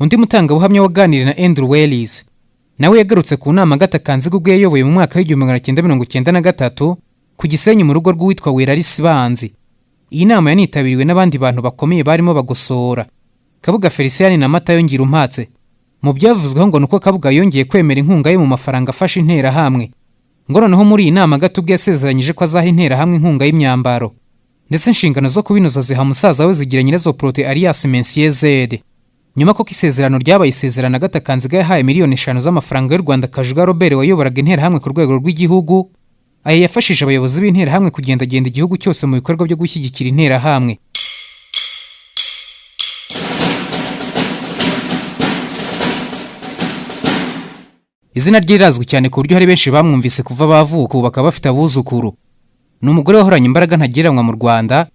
Undi mutangabuhamya waganiriye na Andrew Wells nawe yagarutse ku nama Gatakanziga ubwo yayoboye mu mwaka w'1993 ku Gisenyi mu rugo rw'uwitwa Werarisi Banzi. Iyi nama yanitabiriwe n'abandi bantu bakomeye barimo Bagosora, Kabuga Felicien na Matayo Ngirumpatse. Mu byavuzweho ngo nuko Kabuga yongeye kwemera inkunga ye mu mafaranga afasha intera hamwe. Ngo noneho muri iyi nama Gatubwe yasezeranyije ko azaha intera hamwe inkunga y'imyambaro, ndetse inshingano zo kubinoza ziha musaza we zigira nyirazo Prote Alias Mensier Z. Nyuma ko isezerano ryabaye isezerano Gatakanziga yahaye miliyoni 5 z'amafaranga y'u Rwanda Kajuga Robert wayoboraga intera hamwe ku rwego rw'igihugu. Aya yafashije abayobozi b'intera hamwe kugendagenda igihugu cyose mu bikorwa byo gushyigikira intera hamwe. Izina rye rirazwi cyane ku buryo hari benshi bamwumvise kuva bavuka ubu bakaba bafite abuzukuru. Ni umugore wahoranye imbaraga ntagereranywa mu Rwanda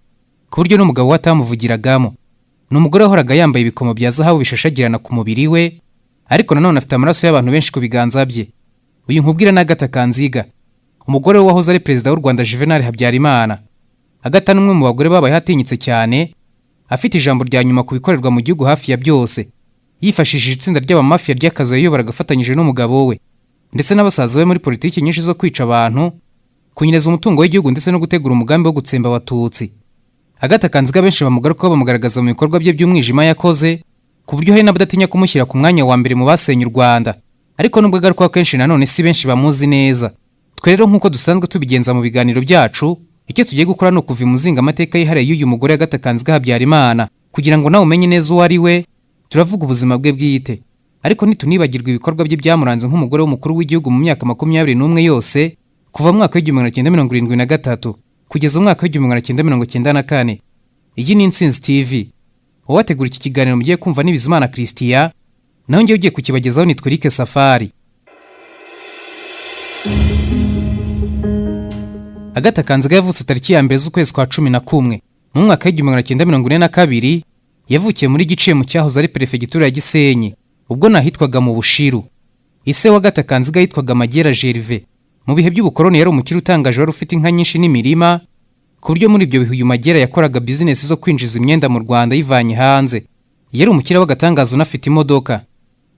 ku buryo n'umugabo watamuvugiragamo. Ni umugore wahoraga yambaye ibikomo bya zahabu bishashagirana ku mubiri we, ariko nanone afite amaraso y'abantu benshi ku biganza bye. Uyu nkubwira na Gatakanziga, umugore we wahoze ari perezida w'u Rwanda Juvenal Habyarimana. Agata n'umwe mu bagore babaye hatinyitse cyane, afite ijambo rya nyuma ku bikorerwa mu gihugu hafi ya byose. Yifashishije itsinda ry'abamafia ry'akazi yayoboraga afatanyije n'umugabo we ndetse n'abasaza be muri politiki nyinshi zo kwica abantu, kunyereza umutungo w'igihugu ndetse no gutegura umugambi wo gutsemba abatutsi. Gatakanziga benshi bamugarukaho bamugaragaza mu bikorwa bye by'umwijima yakoze, ku buryo hari n'abadatinya kumushyira ku mwanya wa mbere mu basenye u Rwanda. Ariko nubwo agarukaho kenshi nanone si benshi bamuzi neza. Twe rero nk'uko dusanzwe tubigenza mu biganiro byacu, icyo tugiye gukora no kuva imuzinga amateka yihariye y'uyu mugore Gatakanziga Habyarimana kugira ngo nawe umenye neza uwo ari we. Turavuga ubuzima bwe bwite, ariko ntitunibagirwa ibikorwa bye byamuranze nk'umugore w'umukuru w'igihugu mu myaka 21 yose, kuva mu mwaka w'1973 kugeza mu mwaka w'1994. Iyi ni Intsinzi TV. Uwategura iki kiganiro mugiye kumva ni Bizimana Christian, naho ngiye ugiye kukibagezaho ni Twirike Safari. Gatakanziga yavutse tariki ya 2 z'ukwezi kwa 11 mu mwaka w'1942. Yavukiye muri Gice mu cyahoze ari perefegitura ya Gisenyi, ubwo nahitwaga mu Bushiru. Ise wa Gatakanziga yitwaga Magera Gervais. Mu bihe by'ubukoroni yari umukire utangaje wari ufite inka nyinshi n'imirima, ku buryo muri ibyo bihe uyu Magera yakoraga business zo kwinjiza imyenda mu Rwanda yivanye hanze. Yari umukire w'agatangazo unafite imodoka.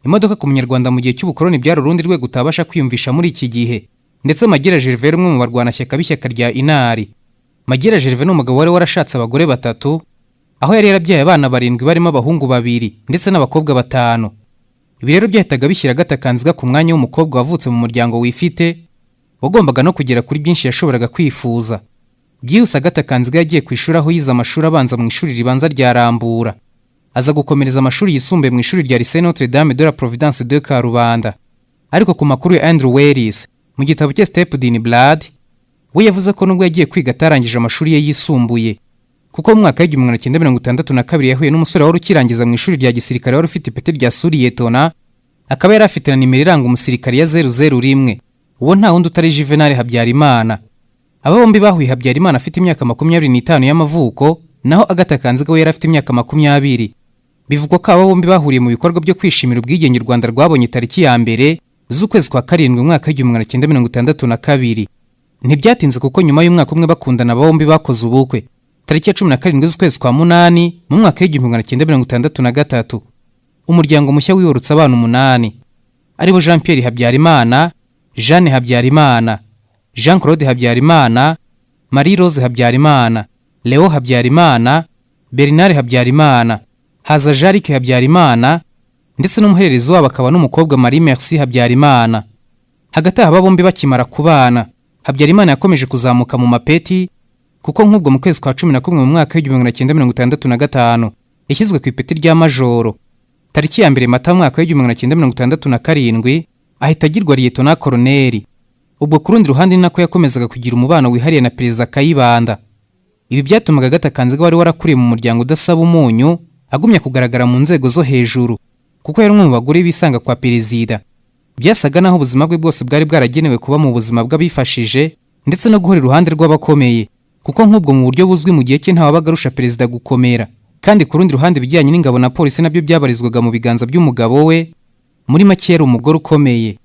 Imodoka ku munyarwanda mu gihe cy'ubukoroni byari urundi rwego utabasha kwiyumvisha muri iki gihe. Ndetse Magera Gervais umwe mu barwanashyaka b'ishyaka rya Inari. Magera Gervais ni umugabo wari warashatse abagore 3, aho yari yarabyaye abana 7 barimo abahungu 2 ndetse n'abakobwa 5. Ibi rero byahitaga bishyira Gatakanziga ku mwanya w'umukobwa wavutse mu muryango wifite, wagombaga no kugera kuri byinshi yashoboraga kwifuza. Byihuse Gatakanziga yagiye ku ishuri aho yize amashuri abanza mu ishuri ribanza rya Rambura. Aza gukomereza amashuri yisumbuye mu ishuri rya Lycée Notre Dame de la Providence de Karubanda. Ariko ku makuru ya Andrew Wells mu gitabo cye Stepped in Blood, we yavuze ko nubwo yagiye kwiga atarangije amashuri ye yisumbuye, kuko mu mwaka w'1962 yahuye n'umusore wari ukirangiza mu ishuri rya gisirikare wari ufite ipeti rya Suriyetona, akaba yari afite na nimero iranga umusirikare ya 001. Uwo nta wundi utari Juvenal Habyarimana. Aba bombi bahuye Habyarimana afite imyaka 25 y'amavuko, naho Gatakanziga we yari afite imyaka 20. Bivugwa ko aba bombi bahuriye mu bikorwa byo kwishimira ubwigenge u Rwanda rwabonye tariki ya 2 z'ukwezi kwa 7 mu mwaka w'1962. Ntibyatinze kuko nyuma y'umwaka umwe bakundana aba bombi bakoze ubukwe tariki ya 17 z'ukwezi kwa 8 mu mwaka w'1963. Umuryango mushya wiyorutse abana 8, aribo Jean Pierre Habyarimana, Jeanne Habyarimana, Jean Claude Habyarimana, Marie Rose Habyarimana, Leo Habyarimana, Bernard Habyarimana, Haza Jarike Habyarimana, ndetse n'umuhererezi wabo akaba n'umukobwa Marie Merci Habyarimana. Hagati aba bombi bakimara kubana, Habyarimana yakomeje kuzamuka mu mapeti, kuko nk'ubwo mu kwezi kwa 11 mu mwaka w'1965 yashyizwe ku ipeti rya majoro. Tariki ya 2 Mata mu mwaka w'1967 ahita agirwa Lieutenant Colonel. Ubwo ku rundi ruhande ni nako yakomezaga kugira umubano wihariye na Perezida Kayibanda. Ibi byatumaga Gatakanziga wari warakuriye mu muryango udasaba umunyu agumya kugaragara mu nzego zo hejuru, kuko yari umwe mu bagore bisanga kwa Perezida. Byasaga naho ubuzima bwe bwose bwari bwaragenewe kuba mu buzima bw'abifashije ndetse no guhora iruhande rw'abakomeye, kuko nk'ubwo mu buryo buzwi mu gihe cye ntawabagarusha Perezida gukomera. Kandi ku rundi ruhande bijyanye n'ingabo na polisi nabyo byabarizwaga mu biganza by'umugabo we. Muri make yari umugore ukomeye.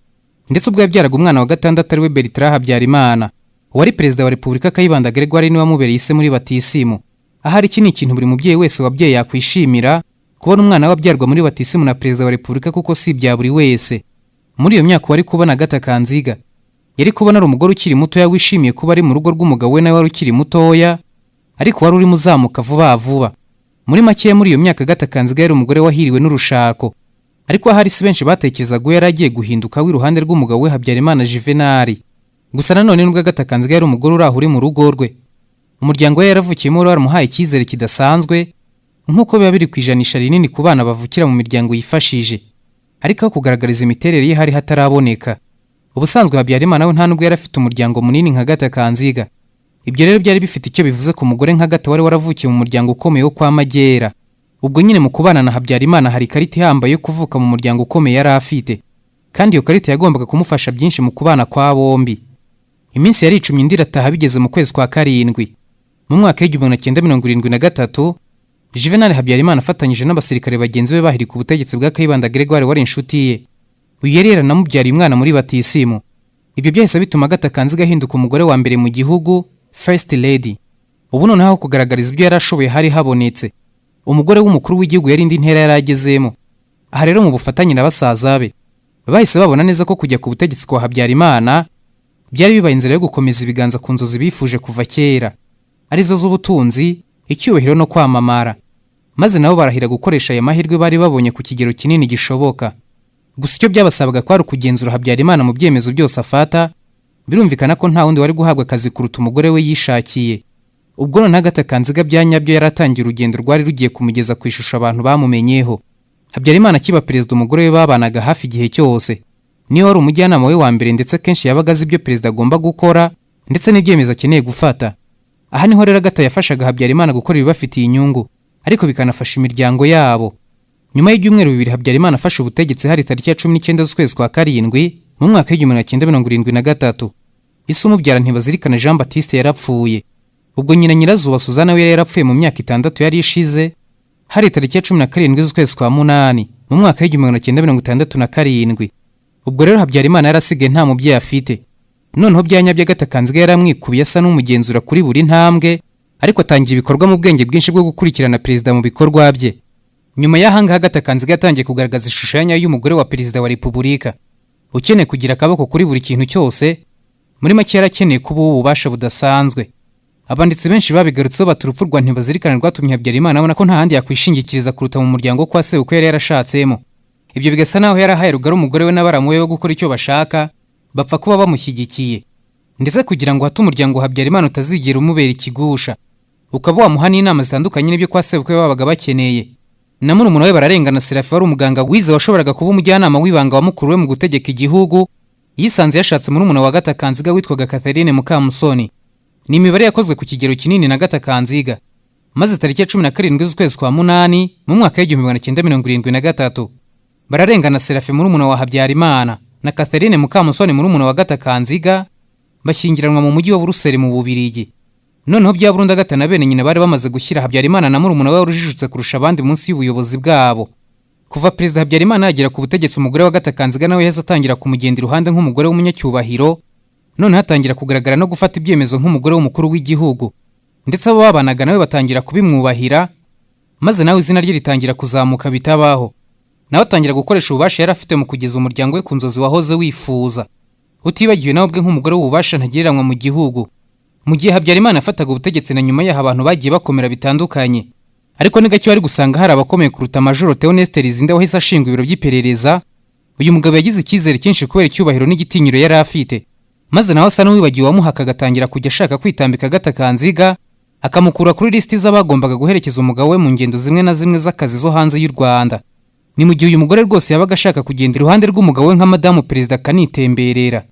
Ndetse ubwo yabyaraga umwana wa 6 ari we Bertrand Habyarimana, wari Perezida wa Repubulika Kayibanda Gregoire ni wamubereye ise muri batisimu. Ahari iki ni ikintu buri mubyeyi wese wabyeyi yakwishimira, kubona umwana wabyarwa muri batisimu na perezida wa repubulika kuko si ibya buri wese. Muri iyo myaka wari kubona Agatha Kanziga yari kubona ari umugore ukiri mutoya wishimiye kuba ari mu rugo rw'umugabo we nawe wari ukiri mutoya, ariko wari urimo uzamuka vuba vuba. Muri make muri iyo myaka Agatha Kanziga yari umugore wahiriwe n'urushako, ariko ahari si benshi batekerezaga yari agiye guhinduka w'iruhande rw'umugabo we Habyarimana Juvenal. Gusa nanone nubwo Agatha Kanziga yari umugore uraho uri mu rugo rwe, umuryango we yaravukiyemo wari waramuhaye icyizere kidasanzwe, nk'uko biba biri ku ijanisha rinini ku bana bavukira mu miryango yifashije. Ariko aho kugaragariza imiterere ye hari hataraboneka. Ubusanzwe Habyarimana we nta nubwo yari afite umuryango munini nka Agatha Kanziga. Ibyo rero byari bifite icyo bivuze ku mugore nka Agatha wari waravukiye mu muryango ukomeye wo kwa Magera. Ubwo nyine mu kubana na Habyarimana hari ikarita ihambaye yo kuvuka mu muryango ukomeye yari afite, kandi iyo karita yagombaga kumufasha byinshi mu kubana kwa bombi. Iminsi yari icumye indi irataha bigeze mu kwezi kwa karindwi. Mu mwaka w'1973 Juvenal Habyarimana afatanyije n'abasirikare bagenzi be bahiri ku butegetsi bwa Kayibanda Gregoire wari inshuti ye. Uyu yari yaranamubyariye umwana muri batisimu. Ibyo byahise bituma Agatha Kanziga ahinduka umugore wa mbere mu gihugu, First Lady. Ubu noneho kugaragariza ibyo yarashoboye hari habonetse. Umugore w'umukuru w'igihugu yari indi ntera yaragezemo. Aha rero mu bufatanye na basaza be bahise babona neza ko kujya ku butegetsi kwa Habyarimana byari bibaye inzira yo gukomeza ibiganza ku nzozi bifuje kuva kera, arizo z'ubutunzi, icyubahiro no kwamamara. Maze nabo barahira gukoresha aya mahirwe bari babonye ku kigero kinini gishoboka. Gusa icyo byabasabaga kwari kugenzura Habyarimana mu byemezo byose afata. Birumvikana ko nta wundi wari guhabwa akazi kuruta umugore we yishakiye. Ubwo none Agatha Kanziga byanyabyo yaratangiye urugendo rwari rugiye kumugeza ku ishusho abantu bamumenyeho. Habyarimana kiba perezida umugore we babanaga hafi igihe cyose. Niyo wari umujyanama we wa mbere ndetse kenshi yabaga azi ibyo perezida agomba gukora ndetse n'ibyemezo akeneye gufata. Aha niho rero Agatha yafashaga Habyarimana gukora ibibafitiye inyungu, ariko bikanafasha imiryango yabo. Nyuma y'ibyumweru bibiri Habyarimana afashe ubutegetsi hari tariki ya 19 z'ukwezi kwa karindwi mu mwaka w'1973. Ise umubyara Ntibazirikana Jean Baptiste yarapfuye. Ubwo nyina Nyirazuba Suzana we yarapfuye mu myaka 6 yari ishize hari tariki ya 17 z'ukwezi kwa munani mu mwaka w'1967. Ubwo rero Habyarimana yarasigaye nta mubyeyi afite. Noneho byanyabye Agatha Kanziga yaramwikubiye asa n'umugenzura kuri buri ntambwe, ariko atangiye ibikorwa mu bwenge bwinshi bwo gukurikirana perezida mu bikorwa bye. Nyuma y'ahanga Agatha Kanziga yatangiye kugaragaza ishusho nyayo y'umugore wa perezida wa repubulika, ukeneye kugira akaboko kuri buri kintu cyose. Muri make yarakeneye kuba ububasha budasanzwe. Abanditsi benshi babigarutseho bati urupfu rwa Ntibazirikana rwatumye Habyarimana abona ko nta handi yakwishingikiriza kuruta mu muryango kwa se uko yari yarashatsemo. Ibyo bigasa naho yarahaye rugari umugore we n'abaramu we bo gukora icyo bashaka, bapfa kuba bamushyigikiye. Ndetse kugira ngo hatu umuryango Habyarimana utazigera umubera ikigusha, ukaba wamuha n'inama zitandukanye n'ibyo kwa se uko babaga bakeneye. Na murumuna we Bararengana Seraphi wari umuganga wize washoboraga kuba umujyanama w'ibanga wa mukuru we mu gutegeka igihugu, yisanze yashatse murumuna wa Agatha Kanziga witwaga Catherine Mukamusoni. Ni imibare yakozwe ku kigero kinini na Agatha Kanziga. Maze tariki ya 17 z'ukwezi kwa munani mu mwaka w'1973 Bararengana Seraphi murumuna wa Habyarimana na Catherine Mukamusoni murumuna wa Agatha Kanziga bashyingiranwa mu mujyi wa Buruseli mu Bubiligi. Noneho bya Burundi Agatha na bene nyina bari bamaze gushyira Habyarimana na murumuna we urujijutse kurusha abandi munsi y'ubuyobozi bwabo. Kuva perezida Habyarimana yagera ku butegetsi umugore wa Agatha Kanziga nawe yaheze atangira kumugenda iruhande nk'umugore w'umunyacyubahiro. None hatangira kugaragara no gufata ibyemezo nk'umugore w'umukuru w'igihugu, ndetse abo babanaga nawe batangira kubimwubahira, maze nawe izina rye ritangira kuzamuka bitabaho. Nawe atangira gukoresha ububasha yari afite mu kugeza umuryango we ku nzozi wahoze wifuza, utibagiwe nawe ubwe nk'umugore w'ububasha ntagereranywa mu gihugu. Mu gihe Habyarimana afataga ubutegetsi na nyuma y'aho abantu bagiye bakomera bitandukanye, ariko ni gake wari gusanga hari abakomeye kuruta Major Theoneste Rizinde wahise ashinga ibiro by'iperereza. Uyu mugabo yagize icyizere cyinshi kubera icyubahiro n'igitinyiro yari afite, maze nawe asa n'uwibagiwe wamuhaka agatangira kujya ashaka kwitambika Agatha Kanziga, akamukura kuri listi z'abagombaga guherekeza umugabo we mu ngendo zimwe na zimwe z'akazi zo hanze y'u Rwanda. Ni mu gihe uyu mugore rwose yabaga ashaka kugenda iruhande rw'umugabo we nka madamu perezida akanitemberera.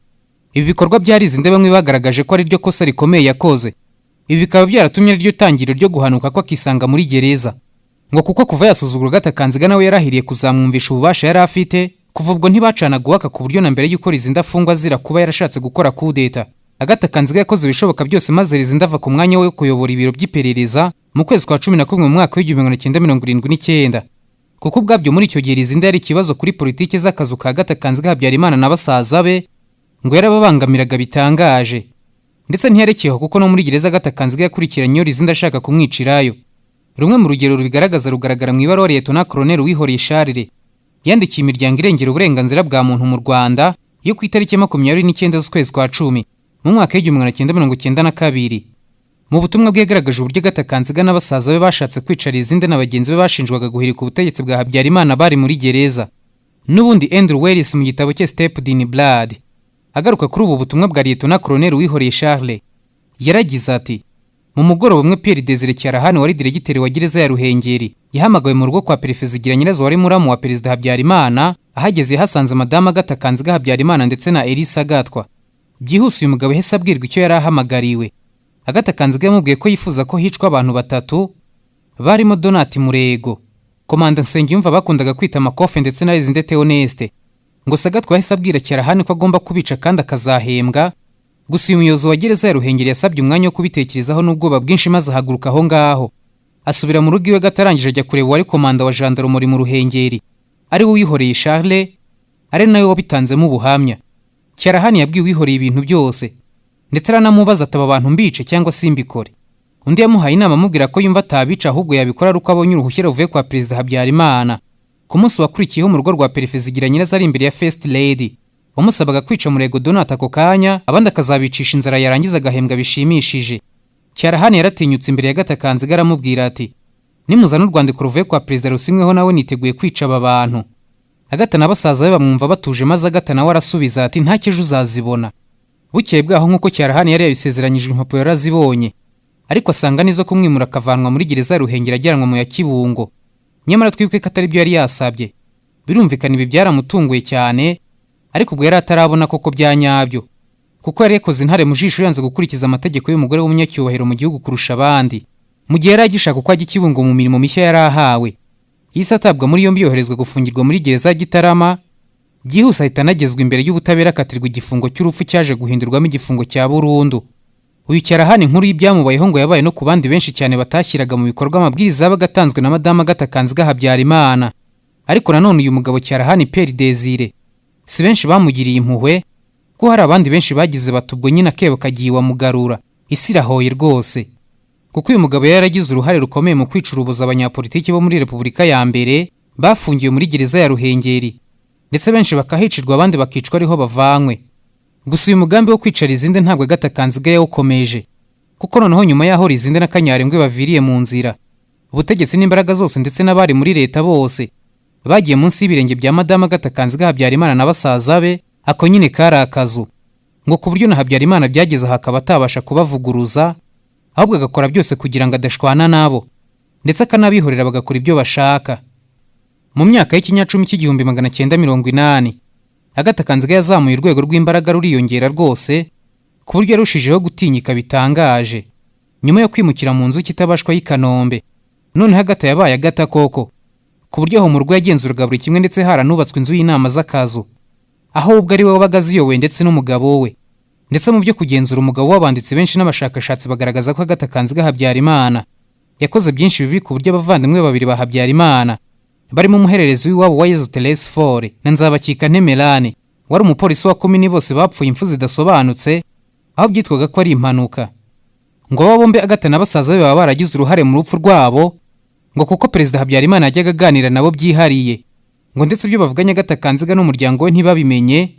Ibi bikorwa byari Rizinde bamwe bagaragaje ko ari ryo kosa rikomeye yakoze. Ibi bikaba byaratumye ryo tangiriro ryo guhanuka ko akisanga muri gereza, ngo kuko kuva yasuzugura Agatha Kanziga nawe yarahiriye kuzamwumvisha ububasha yari afite. Kuva ubwo ntibacana guhaka ku buryo na mbere y'uko Rizinde afungwa azira kuba yarashatse gukora kudeta, Agatha Kanziga yakoze ibishoboka byose maze Rizinde ava ku mwanya we kuyobora ibiro by'iperereza mu kwezi kwa 11 mu mwaka w'1979. Kuko ubwabyo muri icyo gihe Rizinde yari ikibazo kuri politike z'akazu ka Agatha Kanziga Habyarimana na basaza be, ngo yarababangamiraga bitangaje. Ndetse ntiyarekeyeho kuko no muri gereza Agatha Kanziga yakurikiranye Rizinde ashaka kumwicirayo. rumwe mu rugero rubigaragaza rugaragara mu ibaruwa Liyetona Koloneli Uwihoreye Charles yandikiye imiryango irengera uburenganzira bwa muntu mu Rwanda yo ku itariki 29 z'ukwezi kwa 10 mu mwaka w'1992. Mu butumwa bwe yagaragaje uburyo Gatakanziga n'abasaza be bashatse kwicara izinde na bagenzi be bashinjwaga guhirika ubutegetsi bwa Habyarimana bari muri gereza. N'ubundi Andrew Wells mu gitabo cye Steeped in Blood agaruka kuri ubu butumwa bwa Liyetona Koloneli Uwihoreye Charles yaragize ati: mu mugoroba umwe Pierre Desire Cyarahani wari diregiteri wa gereza ya Ruhengeri yahamagawe mu rugo kwa Perefe Zigira Nyirazo wari muramu wa Perezida Habyarimana. Ahageze hasanze Madama Gatakanziga Habyarimana ndetse na Elisa Gatwa. Byihuse uyu mugabo yahise abwirwa icyo yari ahamagariwe. Gatakanziga yamubwiye ko yifuza ko hicwa abantu batatu barimo Donati Murego, Komanda Nsengiyumva bakundaga kwita Makofe ndetse na Rezinde Theoneste. Ngo Sagatwa yahise abwira Cyarahani ko agomba kubica kandi akazahembwa. Gusa uyu muyobozi wa gereza ya Ruhengeri yasabye umwanya wo kubitekerezaho n'ubwoba bwinshi maze ahaguruka aho ngaho. Asubira mu rugo iwe gatarangije ajya kureba wari komanda wa gendarmerie mu Ruhengeri ari Uwihoreye Charles, ari nawe wabitanzemo ubuhamya. Cyarahani yabwiye Uwihoreye ibintu byose ndetse aranamubaza ataba abantu mbice cyangwa simbikore. Undi yamuhaye inama amubwira ko yumva atabica ahubwo yabikora ari uko abonye uruhushya ruvuye kwa Perezida Habyarimana. Ku munsi wakurikiyeho mu rugo rwa Perefe Zigira Nyirazo ari imbere ya First Lady wamusabaga kwica Murego Donata ako kanya abandi akazabicisha inzara yarangiza agahembwa bishimishije. Cyarahani yaratinyutse imbere ya Gatakanziga aramubwira ati: nimuzana urwandiko ruvuye kwa Perezida rusimweho nawe niteguye kwica aba bantu. Agata n'abasaza be bamwumva batuje maze Agata nawe arasubiza ati: nta cyejo uzazibona. Bukeye bwaho nk'uko Cyarahani yari yabisezeranyije impapuro yarazibonye, ariko asanga nizo kumwimura akavanwa muri gereza ya Ruhengeri ajyanwa mu ya Kibungo. Nyamara twibuke ko atari byo yari yasabye. Birumvikana ibi byaramutunguye cyane, ariko ubwo yari atarabona koko byanyabyo, kuko yari yakoze intare mu jisho yanze gukurikiza amategeko y'umugore w'umunyacyubahiro mu gihugu kurusha abandi. Mu gihe yari agishaka uko ajya Kibungo mu mirimo mishya yari ahawe, yise atabwa muri yombi yoherezwa gufungirwa muri gereza ya Gitarama. Byihuse ahita anagezwa imbere y'ubutabera akatirwa igifungo cy'urupfu cyaje guhindurwamo igifungo cya burundu. Uyu Cyarahani inkuru y'ibyamubayeho ngo yabaye no ku bandi benshi cyane batashyiraga mu bikorwa amabwiriza yabaga atanzwe na Madama Gatakanziga Habyarimana. Ariko nanone uyu mugabo Cyarahani Pierre Desire si benshi bamugiriye impuhwe, ko hari abandi benshi bagize batubwo nyine akebo kagiye wamugarura. Isi irahoye rwose, kuko uyu mugabo yaragize uruhare rukomeye mu kwicurubuza abanyapolitiki bo muri Repubulika ya mbere bafungiwe muri gereza ya Ruhengeri, ndetse benshi bakahicirwa abandi bakicwa ariho bavanywe. Gusa uyu mugambi wo kwicara izinde ntabwo Gatakanziga yawukomeje, kuko noneho nyuma yaho Rizinde na Kanyarengwe baviriye mu nzira, ubutegetsi n'imbaraga zose ndetse n'abari muri leta bose bagiye munsi y'ibirenge bya Madama Gatakanziga Habyarimana na basaza be. Ako nyine kari akazu, ngo ku buryo na Habyarimana byageze hakaba atabasha kubavuguruza, ahubwo agakora byose kugira ngo adashwana nabo, ndetse akanabihorera bagakora ibyo bashaka. Mu myaka y'ikinyacumi cy'igihumbi 1980 Gatakanziga yazamuye urwego rw'imbaraga ruriyongera rwose, ku buryo yarushijeho gutinyika bitangaje. Nyuma yo kwimukira mu nzu kitabashwa y'i Kanombe, none Agata yabaye Agata koko, ku buryo aho mu rugo yagenzuraga buri kimwe, ndetse haranubatswe inzu y'inama z'akazu, aho ubwo ari we wabaga aziyoboye ndetse n'umugabo we. Ndetse mu byo kugenzura umugabo w'abanditsi benshi n'abashakashatsi bagaragaza ko Gatakanziga Habyarimana yakoze byinshi bibi, ku buryo abavandimwe babiri ba Habyarimana barimo umuhererezi w'iwabo wa Yezu Therese Fore na Nzabakika Ntemerane wari umupolisi wa komini bose bapfuye impfu zidasobanutse, aho byitwaga ko ari impanuka. Ngo abo bombi Agata na basaza be baba baragize uruhare mu rupfu rwabo, ngo kuko Perezida Habyarimana yajyaga aganira nabo byihariye, ngo ndetse ibyo bavuganye Gatakanziga n'umuryango we ntibabimenye.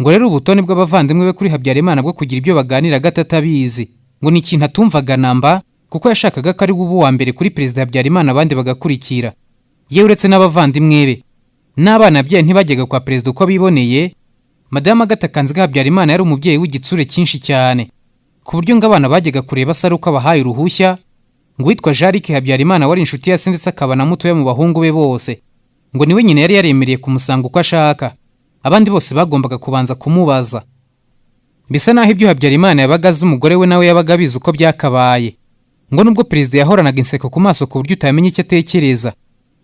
Ngo rero ubutone bw'abavandimwe be kuri Habyarimana bwo kugira ibyo baganira Agata atabizi, ngo ni ikintu atumvaga namba, kuko yashakaga ko ari ubu wa mbere kuri Perezida Habyarimana abandi bagakurikira. Yewe uretse n'abavandimwe be n'abana byaye ntibajyaga kwa Perezida uko biboneye. Madama Gatakanziga Habyarimana yari umubyeyi w'igitsure cyinshi cyane, ku buryo ngo abana bajyaga kureba se ari uko abahaye uruhushya. Ngo witwa Jarike Habyarimana wari inshuti ya se ndetse akaba na mutoya mu bahungu be bose, ngo niwe nyine yari yaremereye kumusanga uko ashaka, abandi bose bagombaga kubanza kumubaza. Bisa naho ibyo Habyarimana yabaga azi umugore we nawe yabaga abizi uko byakabaye. Ngo nubwo Perezida yahoranaga inseko ku maso ku buryo utamenya icyo atekereza,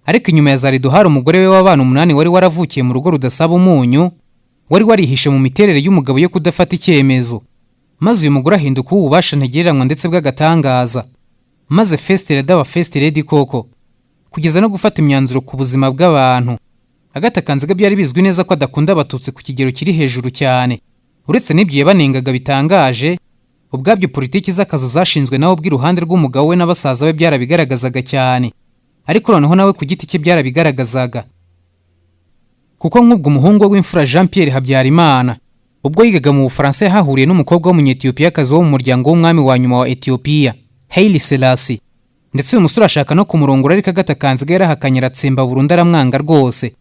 ariko inyuma ya Zarido hari umugore we w'abana 8 wari waravukiye mu rugo rudasaba umunyu, wari warihishe mu miterere y'umugabo yo kudafata icyemezo. Maze uyu mugore ahinduka ububasha ntegereranywa ndetse bw'agatangaza, maze First Lady aba First Lady koko, kugeza no gufata imyanzuro ku buzima bw'abantu. Gatakanziga byari bizwi neza ko adakunda abatutsi ku kigero kiri hejuru cyane, uretse n'ibyo yabanengaga bitangaje, ubwabyo politiki z'akazu zashinzwe nawe bw'iruhande rw'umugabo we n'abasaza be byarabigaragazaga cyane, ariko noneho nawe ku giti cye byarabigaragazaga, kuko nk'ubwo umuhungu we w'imfura Jean Pierre Habyarimana ubwo yigaga mu Bufaransa yahahuriye n'umukobwa w'umunyetiyopiyakazi wo mu muryango w'umwami wa nyuma wa Ethiopia Haile Selassie, ndetse uyu musore ashaka no kumurongora ariko Agatha Kanziga yarahakanye aratsemba burundu aramwanga rwose,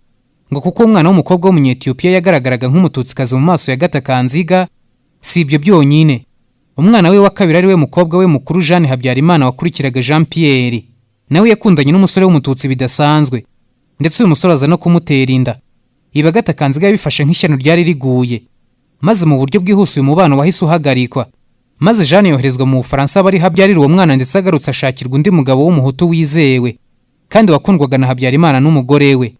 ngo kuko umwana w'umukobwa w'umunyetiyopiya yagaragaraga nk'umututsikazi mu maso ya Agatha Kanziga. Si ibyo byonyine, umwana we wa kabiri ari we mukobwa we mukuru Jeanne Habyarimana wakurikiraga Jean Pierre, nawe yakundanye n'umusore w'umututsi bidasanzwe, ndetse uyu musore aza no kumutera inda. Ibi Agatha Kanziga yabifashe nk'ishyano ryari riguye, maze mu buryo bwihuse uyu mubano wahise uhagarikwa, maze Jeanne yoherezwa mu Bufaransa bari habyarira uwo mwana, ndetse agarutse ashakirwa undi mugabo w'umuhutu wizewe kandi wakundwaga na Habyarimana n'umugore we.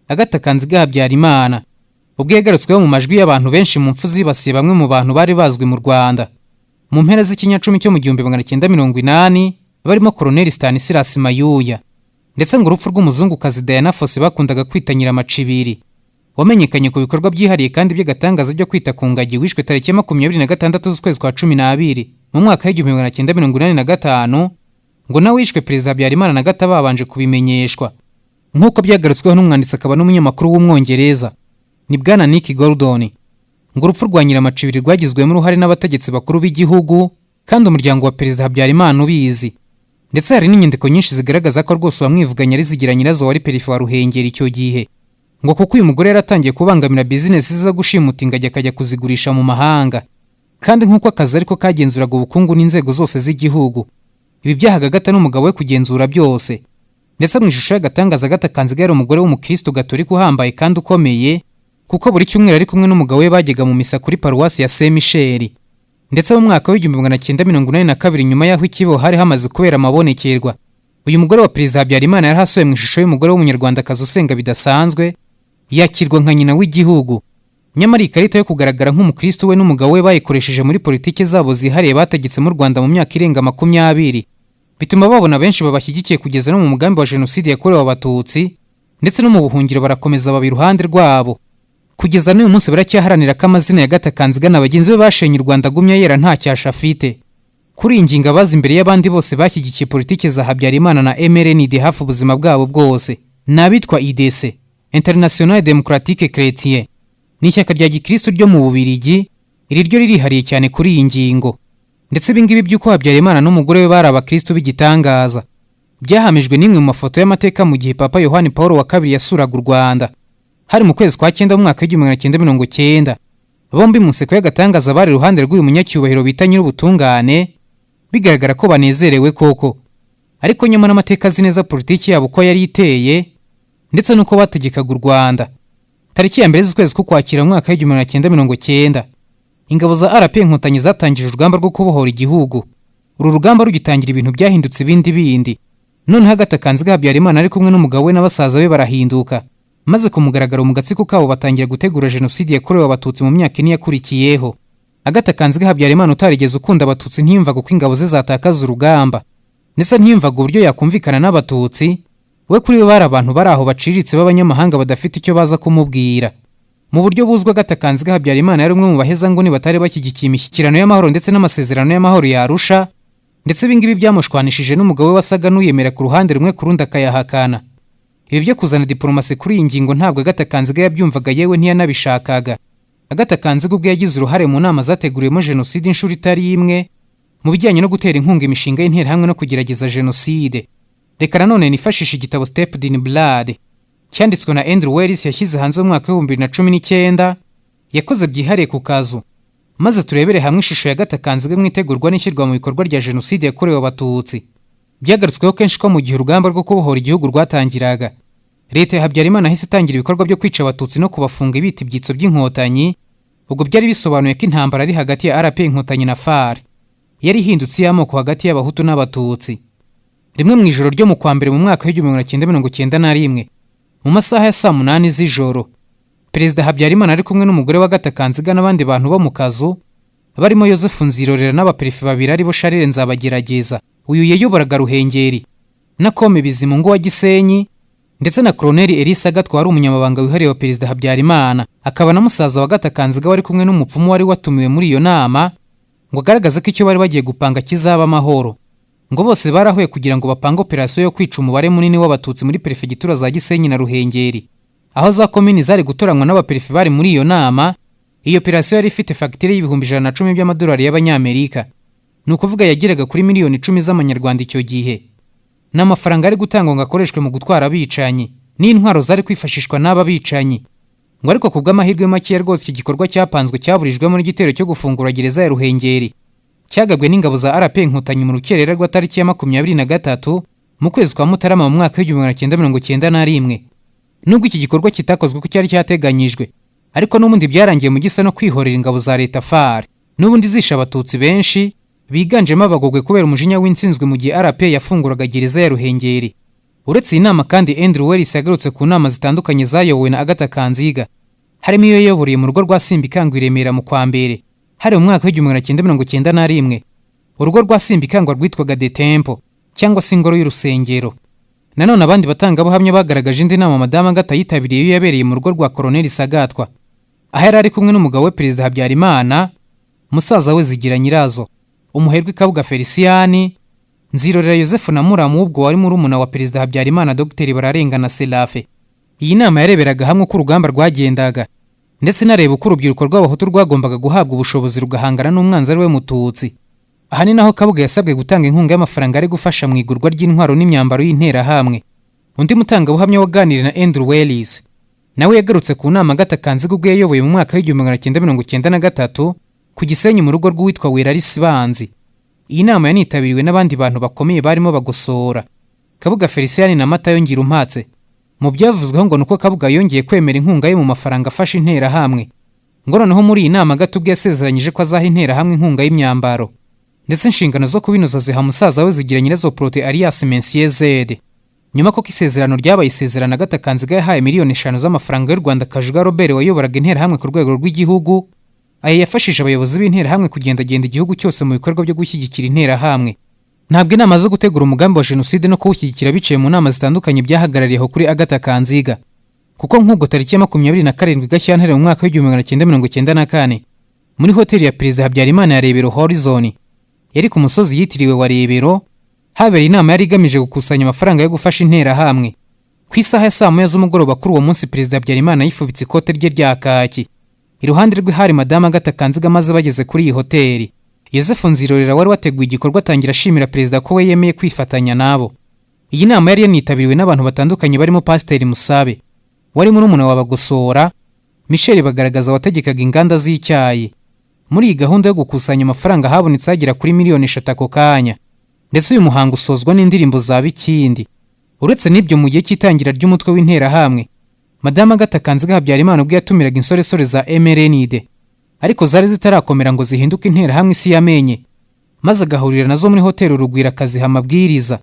Agatha Kanziga Habyarimana ubwo yagarutsweho mu majwi y'abantu benshi mu mfu zibasiye bamwe mu bantu bari bazwi mu Rwanda mu mpera z'ikinyacumi cyo mu 1980, barimo Colonel Stanislas Mayuya, ndetse ngo urupfu rw'umuzungukazi Diana Fossey bakundaga kwita Nyiramacibiri wamenyekanye ku bikorwa byihariye kandi by'agatangaza byo kwita ku ngagi, wishwe tariki 26 z'ukwezi kwa 12 mu mwaka wa 1985, ngo nawe wishwe Perezida Habyarimana na Agatha babanje kubimenyeshwa, nk'uko byagarutsweho n'umwanditsi akaba n'umunyamakuru w'umwongereza ni Bwana Nick Gordon. Ngo urupfu rwa Nyiramacibiri rwagizwemo uruhare n'abategetsi bakuru b'igihugu kandi umuryango wa Perezida Habyarimana ubizi, ndetse hari n'inyandiko nyinshi zigaragaza ko rwose uwamwivuganye ari Zigira Nyirazo wari Perefe wa Ruhengeri icyo gihe, ngo kuko uyu mugore yaratangiye kubangamira bizinesi zo gushimuta ingagi akajya kuzigurisha mu mahanga, kandi nk'uko akazi ariko kagenzuraga ubukungu n'inzego zose z'igihugu, ibi byahaga Agatha n'umugabo we kugenzura byose. Ndetse mu ishusho y'agatangaza Agatha Kanziga yari umugore w'umukristo gatolika uhambaye kandi ukomeye, kuko buri cyumweru ari kumwe n'umugabo we bajyaga mu misa kuri paruwasi ya Saint Michel. Ndetse mu mwaka wa 1982 nyuma y'aho ikibo hari hamaze kubera amabonekerwa, uyu mugore wa Perezida Habyarimana yari hasuye mu ishusho y'umugore w'umunyarwandakazi usenga bidasanzwe, yakirwa nka nyina w'igihugu. Nyamara ikarita yo kugaragara nk'umukristo we n'umugabo we bayikoresheje muri politiki zabo zihariye bategetse mu Rwanda mu myaka irenga 20, bituma babona benshi babashyigikiye kugeza no mu mugambi wa jenoside yakorewe Abatutsi, ndetse no mu buhungiro barakomeza baba iruhande rwabo. Kugeza n'uyu munsi baracyaharanira ko amazina ya Agatha Kanziga na bagenzi be bashenye u Rwanda agumya yera nta cyasha afite. Kuri iyi ngingo abazi imbere y'abandi bose bashyigikiye politiki za Habyarimana na MRND hafi ubuzima bwabo bwose n'abitwa IDC, International Democratique Chrétien, ni ishyaka rya gikristo ryo mu Bubiligi, iri ryo ririhariye cyane kuri iyi ngingo. Ndetse ibingibi by'uko Habyarimana n'umugore we bari abakristo b'igitangaza byahamijwe n'imwe mu mafoto y'amateka mu gihe Papa Yohani Paul wa II yasuraga u Rwanda hari mu kwezi kwa 9 mu mwaka wa 1990. Bombi mu nseko y'agatangaza bari iruhande rw'uyu munyacyubahiro bita Nyirubutungane, bigaragara ko banezerewe koko, ariko nyuma n'amateka azi neza politiki yabo ko yari iteye, ndetse nuko bategekaga u Rwanda. Tariki ya mbere z'ukwezi k'Ukwakira mu mwaka wa 1990, ingabo za RP Inkotanyi zatangije urugamba rwo kubohora igihugu. Uru rugamba rugitangira ibintu byahindutse ibindi. Noneho Agatha Kanziga Habyarimana ari kumwe n'umugabo we n'abasaza be barahinduka, maze kumugaragara mu gatsiko kabo batangira gutegura jenoside yakorewe Abatutsi mu myaka ine yakurikiyeho. Agatha Kanziga Habyarimana utarigeze ukunda Abatutsi ntiyumvaga ko ingabo ze zatakaza urugamba, ndetse ntiyumvaga uburyo yakumvikana n'Abatutsi. We kuri we bari abantu bari aho baciriritse b'abanyamahanga badafite icyo baza kumubwira. Mu buryo buzwa Agatha Kanziga Habyarimana yari umwe mu bahezanguni batari bashyigikiye imishyikirano y'amahoro ndetse n'amasezerano y'amahoro ya Arusha, ndetse ibingibi byamushwanishije n'umugabo we wasaga n'uyemera ku ruhande rumwe ku rundi akayahakana. Ibi byo kuzana diplomasi kuri iyi ngingo ntabwo Agatha Kanziga yabyumvaga, yewe ntiyanabishakaga. Agatha Kanziga ubwo yagize uruhare mu nama zateguriwemo jenoside inshuro itari imwe mu bijyanye no gutera inkunga imishinga y'interahamwe no kugerageza jenoside. Reka nanone nifashisha igitabo Steeped in Blood cyanditswe na Andrew Wells yashyize hanze mu mwaka wa 2019, yakoze byihariye ku kazu, maze turebere hamwe ishusho ya Agatha Kanziga mu itegurwa n'ishyirwa mu bikorwa rya jenoside yakorewe Abatutsi. Byagarutsweho kenshi ko mu gihe urugamba rwo kubohora igihugu rwatangiraga, leta ya Habyarimana yahise itangira ibikorwa byo kwica Abatutsi no kubafunga ibiti ibyitso by'inkotanyi. Ubwo byari bisobanuye ko intambara ari hagati ya RP Inkotanyi na FAR yari ihindutse y'amoko hagati y'Abahutu n'Abatutsi. Rimwe mu ijoro ryo mu kwa mbere mu mwaka wa 1991, mu masaha ya saa 8 z'ijoro, Perezida Habyarimana ari kumwe n'umugore wa Agatha Kanziga n'abandi bantu bo mu kazu barimo Yozefu Nzirorera n'abaperefe babiri aribo Charles Nzabagerageza, uyu yayoboraga Ruhengeri, na Kome Bizimungu wa Gisenyi, ndetse na Colonel Elisa Gatwa wari umunyamabanga wihariye wa Perezida Habyarimana, akaba na musaza wa Agatha Kanziga wari kumwe n'umupfumu wari watumiwe muri iyo nama, ngo agaragaze ko icyo bari bagiye gupanga kizaba amahoro. Ngo bose barahuye kugira ngo bapange operasiyo yo kwica umubare munini w'abatutsi muri perefegitura za Gisenyi na Ruhengeri, aho za komini zari gutoranywa n'abaperefe bari muri iyo nama. Iyo operasiyo yari ifite fagitire y'ibihumbi 110 by'amadolari y'abanyamerika, ni ukuvuga yageraga kuri miliyoni 10 z'amanyarwanda icyo gihe. N'amafaranga ari gutangwa ngo akoreshwe mu gutwara abicanyi n'intwaro zari kwifashishwa n'aba bicanyi. Ngo ariko ku bw'amahirwe make rwose iki gikorwa cyapanzwe cyaburijwemo n'igitero cyo gufungura gereza ya Ruhengeri cyagabwe n'ingabo za RP Inkotanyi mu rukerera rwa tariki ya 23 mu kwezi kwa Mutarama mu mwaka w'1991. Nubwo iki gikorwa kitakozwe ko cyari cyateganyijwe, ariko n'ubundi byarangiye mu gisa no kwihorera ingabo za leta FARC n'ubundi zisha abatutsi benshi biganjemo abagogwe kubera umujinya w'insinzwe mu gihe RP yafunguraga gereza ya Ruhengeri. Uretse iyi nama kandi Andrew Wells yagarutse ku nama zitandukanye zayobowe na Agatha Kanziga, harimo iyo yayoboreye mu rugo rwa Simbikangwa i Remera mu kwa mbere hari mu mwaka w'1991. Urugo rwa Simbikangwa rwitwaga The Temple cyangwa se ingoro y'urusengero. Nanone abandi batangabuhamya bagaragaje indi nama Madame Agatha yitabiriye iyo yabereye mu rugo rwa Colonel Sagatwa, aho yari ari kumwe n'umugabo we Perezida Habyarimana, musaza we Zigira Nyirazo, umuherwe Kabuga Feliciani, Nzirorera Joseph na Muramu ubwo wari murumuna wa Perezida Habyarimana Dr. Bararengana Serafe. Iyi nama yareberaga hamwe uko urugamba rwagendaga ndetse nareba uko urubyiruko rw'abahutu rwagombaga guhabwa ubushobozi rugahangana n'umwanzi ari we Mututsi. Aha ni naho Kabuga yasabwe gutanga inkunga y'amafaranga ari gufasha mu igurwa ry'intwaro n'imyambaro y'interahamwe. Undi mutangabuhamya waganiriye na Andrew Wells nawe yagarutse ku nama Agatha Kanziga ubwo yayoboye mu mwaka w'1993 ku Gisenyi mu rugo rw'uwitwa Werarisi Banzi. Iyi nama yanitabiriwe n'abandi bantu bakomeye barimo Bagosora, Kabuga Feliciani na Matayo Ngirumpatse. Mu byavuzweho ngo nuko Kabuga yongeye kwemera inkunga ye mu mafaranga afasha interahamwe. Ngo noneho muri iyi nama Agatha ubwo yasezeranyije ko azaha interahamwe inkunga y'imyambaro ndetse inshingano zo kubinoza ziha musaza we Zigira Nyirazo Prote alias Monsieur Z. Nyuma ko isezerano ryabaye isezerano Agatha Kanziga yahaye miliyoni 5 z'amafaranga y'u Rwanda Kajuga Robert wayoboraga interahamwe ku rwego rw'igihugu. Aya yafashije abayobozi b'interahamwe kugendagenda igihugu cyose mu bikorwa byo gushyigikira interahamwe. Ntabwo inama zo gutegura umugambi wa jenoside no kuwushyigikira biciye mu nama zitandukanye byahagarariyeho kuri Agatha Kanziga, kuko nk'ubwo tariki ya 27 Gashyantare mu mwaka w'1994 muri hoteli ya Perezida Habyarimana ya Rebero Horizon yari ku musozi yitiriwe wa Rebero, habereye inama yari igamije gukusanya amafaranga yo gufasha interahamwe. Ku isaha ya 9 z'umugoroba kuri uwo munsi Perezida Habyarimana yifubitse ikote rye rya kaki. Iruhande rwe hari Madame Agatha Kanziga, maze bageze kuri iyi hoteli Joseph Nzirorera wari wateguye igikorwa atangira ashimira Perezida ko we yemeye kwifatanya nabo. Iyi nama yari yanitabiriwe n'abantu batandukanye barimo Pasiteri Musabe wari murumuna wa Bagosora, Michel Bagaragaza wategekaga inganda z'icyayi. Muri iyi gahunda yo gukusanya amafaranga habonetse agera kuri miliyoni 3 ako kanya, ndetse uyu muhango usozwa n'indirimbo za Bikindi. Uretse n'ibyo mu gihe cy'itangira ry'umutwe w'interahamwe, Madame Agatha Kanziga Habyarimana ubwo yatumiraga insoresore za MRND, ariko zari zitarakomera ngo zihinduke interahamwe isi yamenye, maze agahurira nazo muri hoteli Urugwiro akaziha amabwiriza.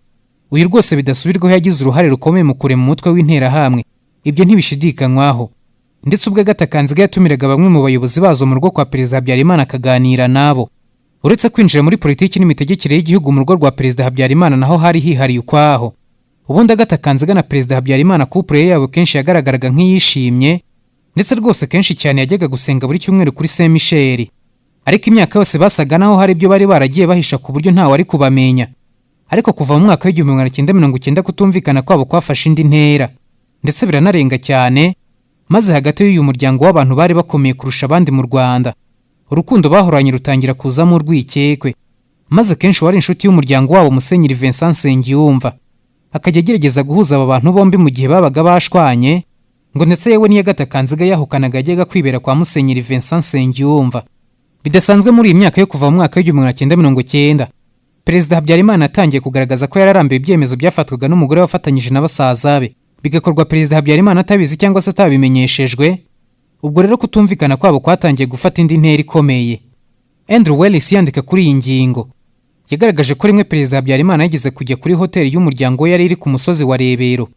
Uyu rwose bidasubirwaho yagize uruhare rukomeye mu kurema umutwe w'interahamwe, ibyo ntibishidikanywaho. Ndetse ubwo Agatha Kanziga yatumiraga bamwe mu bayobozi bazo mu rugo kwa Perezida Habyarimana akaganira nabo. Uretse kwinjira muri politiki n'imitegekere y'igihugu mu rugo rwa Perezida Habyarimana naho hari hihariye ukwaho. Ubundi Agatha Kanziga na Perezida Habyarimana couple yabo kenshi yagaragaraga nk'iyishimye, ndetse rwose kenshi cyane yajyaga gusenga buri cyumweru kuri Saint Michel. Ariko imyaka yose basaga naho hari ibyo bari baragiye bahisha ku buryo ntawe ari kubamenya. Ariko kuva mu mwaka w'1990 kutumvikana kwabo kwafashe indi ntera, ndetse biranarenga cyane, maze hagati y'uyu muryango w'abantu bari bakomeye kurusha abandi mu Rwanda, urukundo bahoranye rutangira kuzamo urwikekwe, maze kenshi wari inshuti y'umuryango wabo Musenyeri Vincent Nsengiyumva akajya agerageza guhuza aba bantu bombi mu gihe babaga bashwanye, ngo ndetse yewe niyo Agatha Kanziga yahukanaga ajyaga kwibera kwa Musenyeri Vincent Nsengiyumva. Bidasanzwe muri iyi myaka yo kuva mu mwaka w'1990, Perezida Habyarimana atangiye kugaragaza ko yararambiye ibyemezo byafatwaga n'umugore wafatanyije na basaza be, bigakorwa Perezida Habyarimana atabizi cyangwa se atabimenyeshejwe. Ubwo rero kutumvikana kwabo kwatangiye gufata indi ntera ikomeye. Andrew Wells yandika kuri iyi ngingo yagaragaje ko rimwe Perezida Habyarimana yageze kujya kuri hoteli y'umuryango we yari iri ku musozi wa Rebero,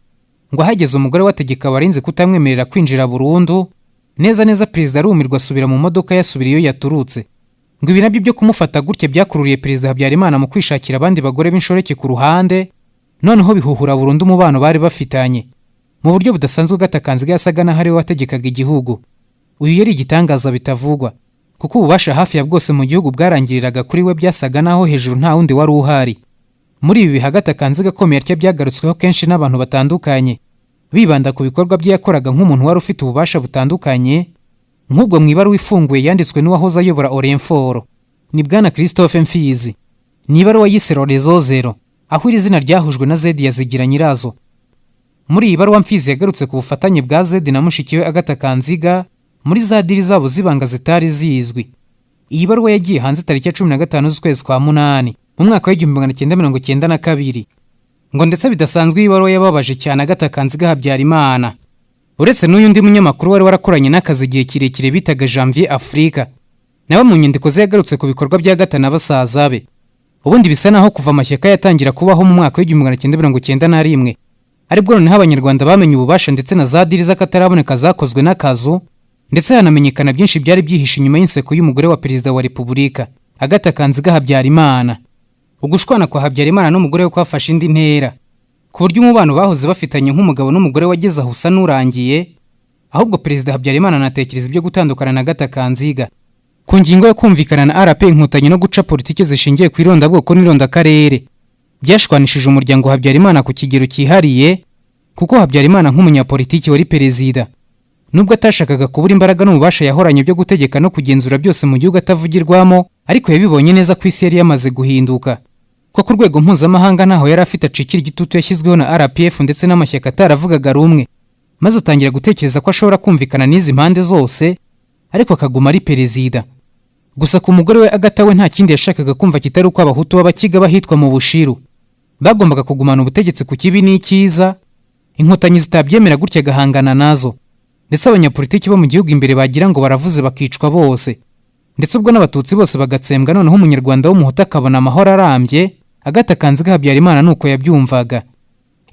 ngo ahageze umugore wategeka abarinzi kutamwemerera kwinjira burundu. Neza Perezida arumirwa asubira mu modoka yasubira iyo yaturutse. Ngo ibi nabyo byo kumufata gutya byakururiye Perezida Habyarimana mu kwishakira abandi bagore b'inshoreke ku ruhande, noneho bihuhura burundu umubano bari bafitanye. Mu buryo budasanzwe Agatha Kanziga yasaga naho ari we wategekaga igihugu. Uyu yari igitangaza bitavugwa, kuko ububasha hafi ya bwose mu gihugu bwarangiriraga kuri we, byasaga naho hejuru nta wundi wari uhari. Muri ibi bihe Agatha Kanziga akomeye atya byagarutsweho kenshi n'abantu batandukanye, bibanda ku bikorwa bye yakoraga nk'umuntu wari ufite ububasha butandukanye, nk'ubwo mu ibaruwa ifunguye yanditswe n'uwahoze ayobora Orenforo, ni Bwana Christophe Mfizi. Ni ibaruwa yise Lorezozero, aho iri zina ryahujwe na Zedi ya Zigira nyirazo. Muri iyi baruwa Mfizi yagarutse ku bufatanye bwa Zedi na mushiki we Agatha Kanziga muri za diri zabo zibanga zitari zizwi. Iyi baruwa yagiye hanze tariki ya 15 z'ukwezi kwa munani mu mwaka wa 1992. Ngo ndetse bidasanzwe iyi baruwa yababaje cyane Agatha Kanziga Habyarimana. Uretse n'uyu ndi munyamakuru wari warakoranye n'akazi igihe kirekire bitaga Janvier Afrika, nawe mu nyandiko ze yagarutse ku bikorwa bya Agatha na basaza be. Ubundi bisa naho kuva amashyaka yatangira kubaho mu mwaka wa 1991 aribwo noneho abanyarwanda bamenye ububasha ndetse na za diri z'akataraboneka zakozwe n'akazu, ndetse hanamenyekana byinshi byari byihishe inyuma y'inseko y'umugore wa perezida wa Repubulika Agatha Kanziga Habyarimana. Ugushwana kwa Habyarimana n'umugore we kwafashe indi ntera, ku buryo umubano bahoze bafitanye nk'umugabo n'umugore wageze aho usa n'urangiye, ahubwo perezida Habyarimana anatekereza ibyo gutandukana na Agatha Kanziga ku ngingo yo kumvikana na RP Inkotanyi no guca politiki zishingiye ku irondabwoko n'irondakarere. Byashwanishije umuryango Habyarimana ku kigero cyihariye, kuko Habyarimana nk'umunyapolitiki wari perezida, nubwo atashakaga kubura imbaraga n'ububasha yahoranye byo gutegeka no kugenzura byose mu gihugu atavugirwamo, ariko yabibonye neza ko isi yari yamaze guhinduka, ko ku rwego mpuzamahanga naho yari afite acikira igitutu yashyizweho na RPF ndetse n'amashyaka ataravugaga rumwe, maze atangira gutekereza ko ashobora kumvikana n'izi mpande zose ariko akaguma ari perezida. Gusa ku mugore we Agatha we nta kindi yashakaga kumva kitari uko abahutu b'abakiga bahitwa mu Bushiru bagombaga kugumana ubutegetsi ku kibi n'icyiza, Inkotanyi zitabyemera gutya agahangana nazo, ndetse abanyapolitiki bo mu gihugu imbere bagira ngo baravuze bakicwa bose, ndetse ubwo n'abatutsi bose bagatsembwa, noneho umunyarwanda w'umuhutu akabona amahoro arambye. Agatha Kanziga Habyarimana nuko yabyumvaga.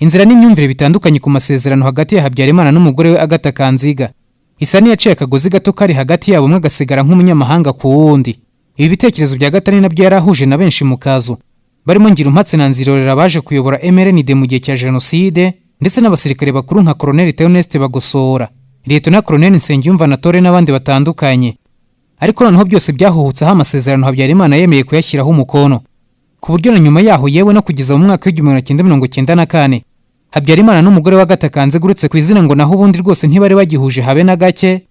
Inzira n'imyumvire bitandukanye ku masezerano hagati ya Habyarimana n'umugore we Agatha Kanziga isa n'iyaciye akagozi gato kari hagati yabo, umwe agasigara nk'umunyamahanga ku wundi. Ibi bitekerezo bya Agatha ni nabyo yarahuje na benshi mu kazu, barimo Ngirumpatse na Nzirorera baje kuyobora MRND mu gihe cya Jenoside, ndetse n'abasirikare bakuru nka Colonel Theoneste Bagosora, Lieutenant Colonel Nsengiyumva na Tore n'abandi batandukanye. Ariko noneho byose byahuhutseho amasezerano Habyarimana yemeye kuyashyiraho umukono, ku buryo na nyuma yaho yewe no kugeza mu mwaka wa 1994 Habyarimana n'umugore wa Agatha Kanziga uretse ku izina ngo naho ubundi rwose ntibari bagihuje habe na gake,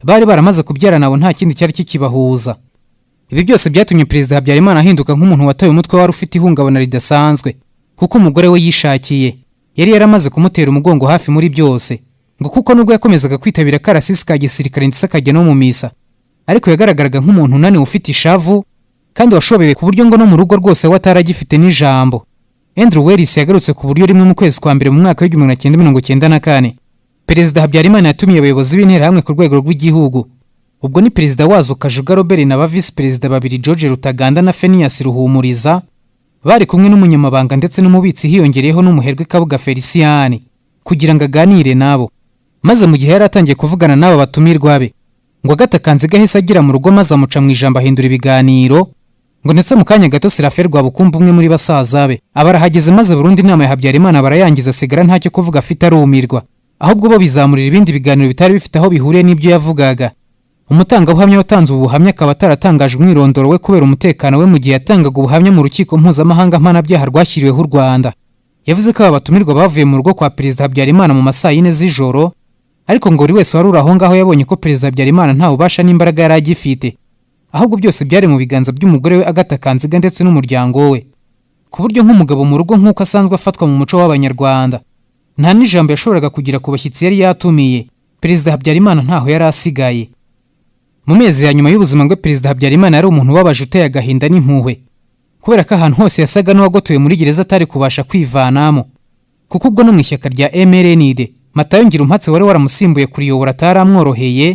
bari baramaze kubyara nabo nta kindi cyari kikibahuza. Ibi byose byatumye perezida Habyarimana ahinduka nk'umuntu wataye umutwe wari ufite ihungabana ridasanzwe, kuko umugore we yishakiye yari yaramaze kumutera umugongo hafi muri byose, ngo kuko nubwo yakomezaga kwitabira karasisi ka gisirikare ndetse akajya no mu misa, ariko yagaragaraga nk'umuntu unaniwe ufite ishavu kandi washobewe ku buryo ngo no mu rugo rwose wataragifite n'ijambo. Andrew Wells yagarutse ku buryo rimwe mu kwezi kwa mbere mu mwaka wa 1994 perezida Habyarimana yatumiye abayobozi b'interahamwe ku rwego rw'igihugu. Ubwo ni perezida wazo Kajuga Robert na ba vice perezida babiri George Rutaganda na Phineas Ruhumuriza, bari kumwe n'umunyamabanga ndetse n'umubitsi hiyongereyeho n'umuherwe Kabuga Felician kugira ngo aganire nabo. Maze mu gihe yari atangiye kuvugana n'aba batumirwa be, ngo Agatha Kanziga ahise agira mu rugo maze amuca mu ijambo ahindura ibiganiro, ngo ndetse mu kanya gato Serafe Rwabukumba umwe muri basaza be abarahageze, maze burundu inama ya Habyarimana barayangiza, asigara ntacyo kuvuga afite arumirwa, ahubwo bo bizamurira ibindi biganiro bitari bifite aho bihuriye n'ibyo yavugaga. Umutangabuhamya watanze ubu buhamya akaba ataratangajwe umwirondoro we kubera umutekano we mu gihe yatangaga ubuhamya mu rukiko mpuzamahanga mpanabyaha rwashyiriweho u Rwanda. Yavuze ko aba batumirwa bavuye mu rugo kwa perezida Habyarimana mu masaa 4 z'ijoro, ariko ngo buri wese wari uri aho ngaho yabonye ko perezida Habyarimana nta ubasha n'imbaraga yari agifite, ahubwo byose byari mu biganza by'umugore we Agatha Kanziga ndetse n'umuryango we, ku buryo nk'umugabo mu rugo nk'uko asanzwe afatwa mu muco w'abanyarwanda nta n'ijambo yashoboraga kugira ku bashyitsi yari yatumiye. Perezida Habyarimana ntaho yari asigaye. Mu mezi ya nyuma y'ubuzima bwe perezida Habyarimana yari umuntu ubabaje uteye agahinda n'impuhwe, kubera ko ahantu hose yasaga n'uwagotowe muri gereza atari kubasha kwivanamo, kuko ubwo no mu ishyaka rya MRND Matayo Ngirumpatse wari waramusimbuye kuriyobora ataramworoheye,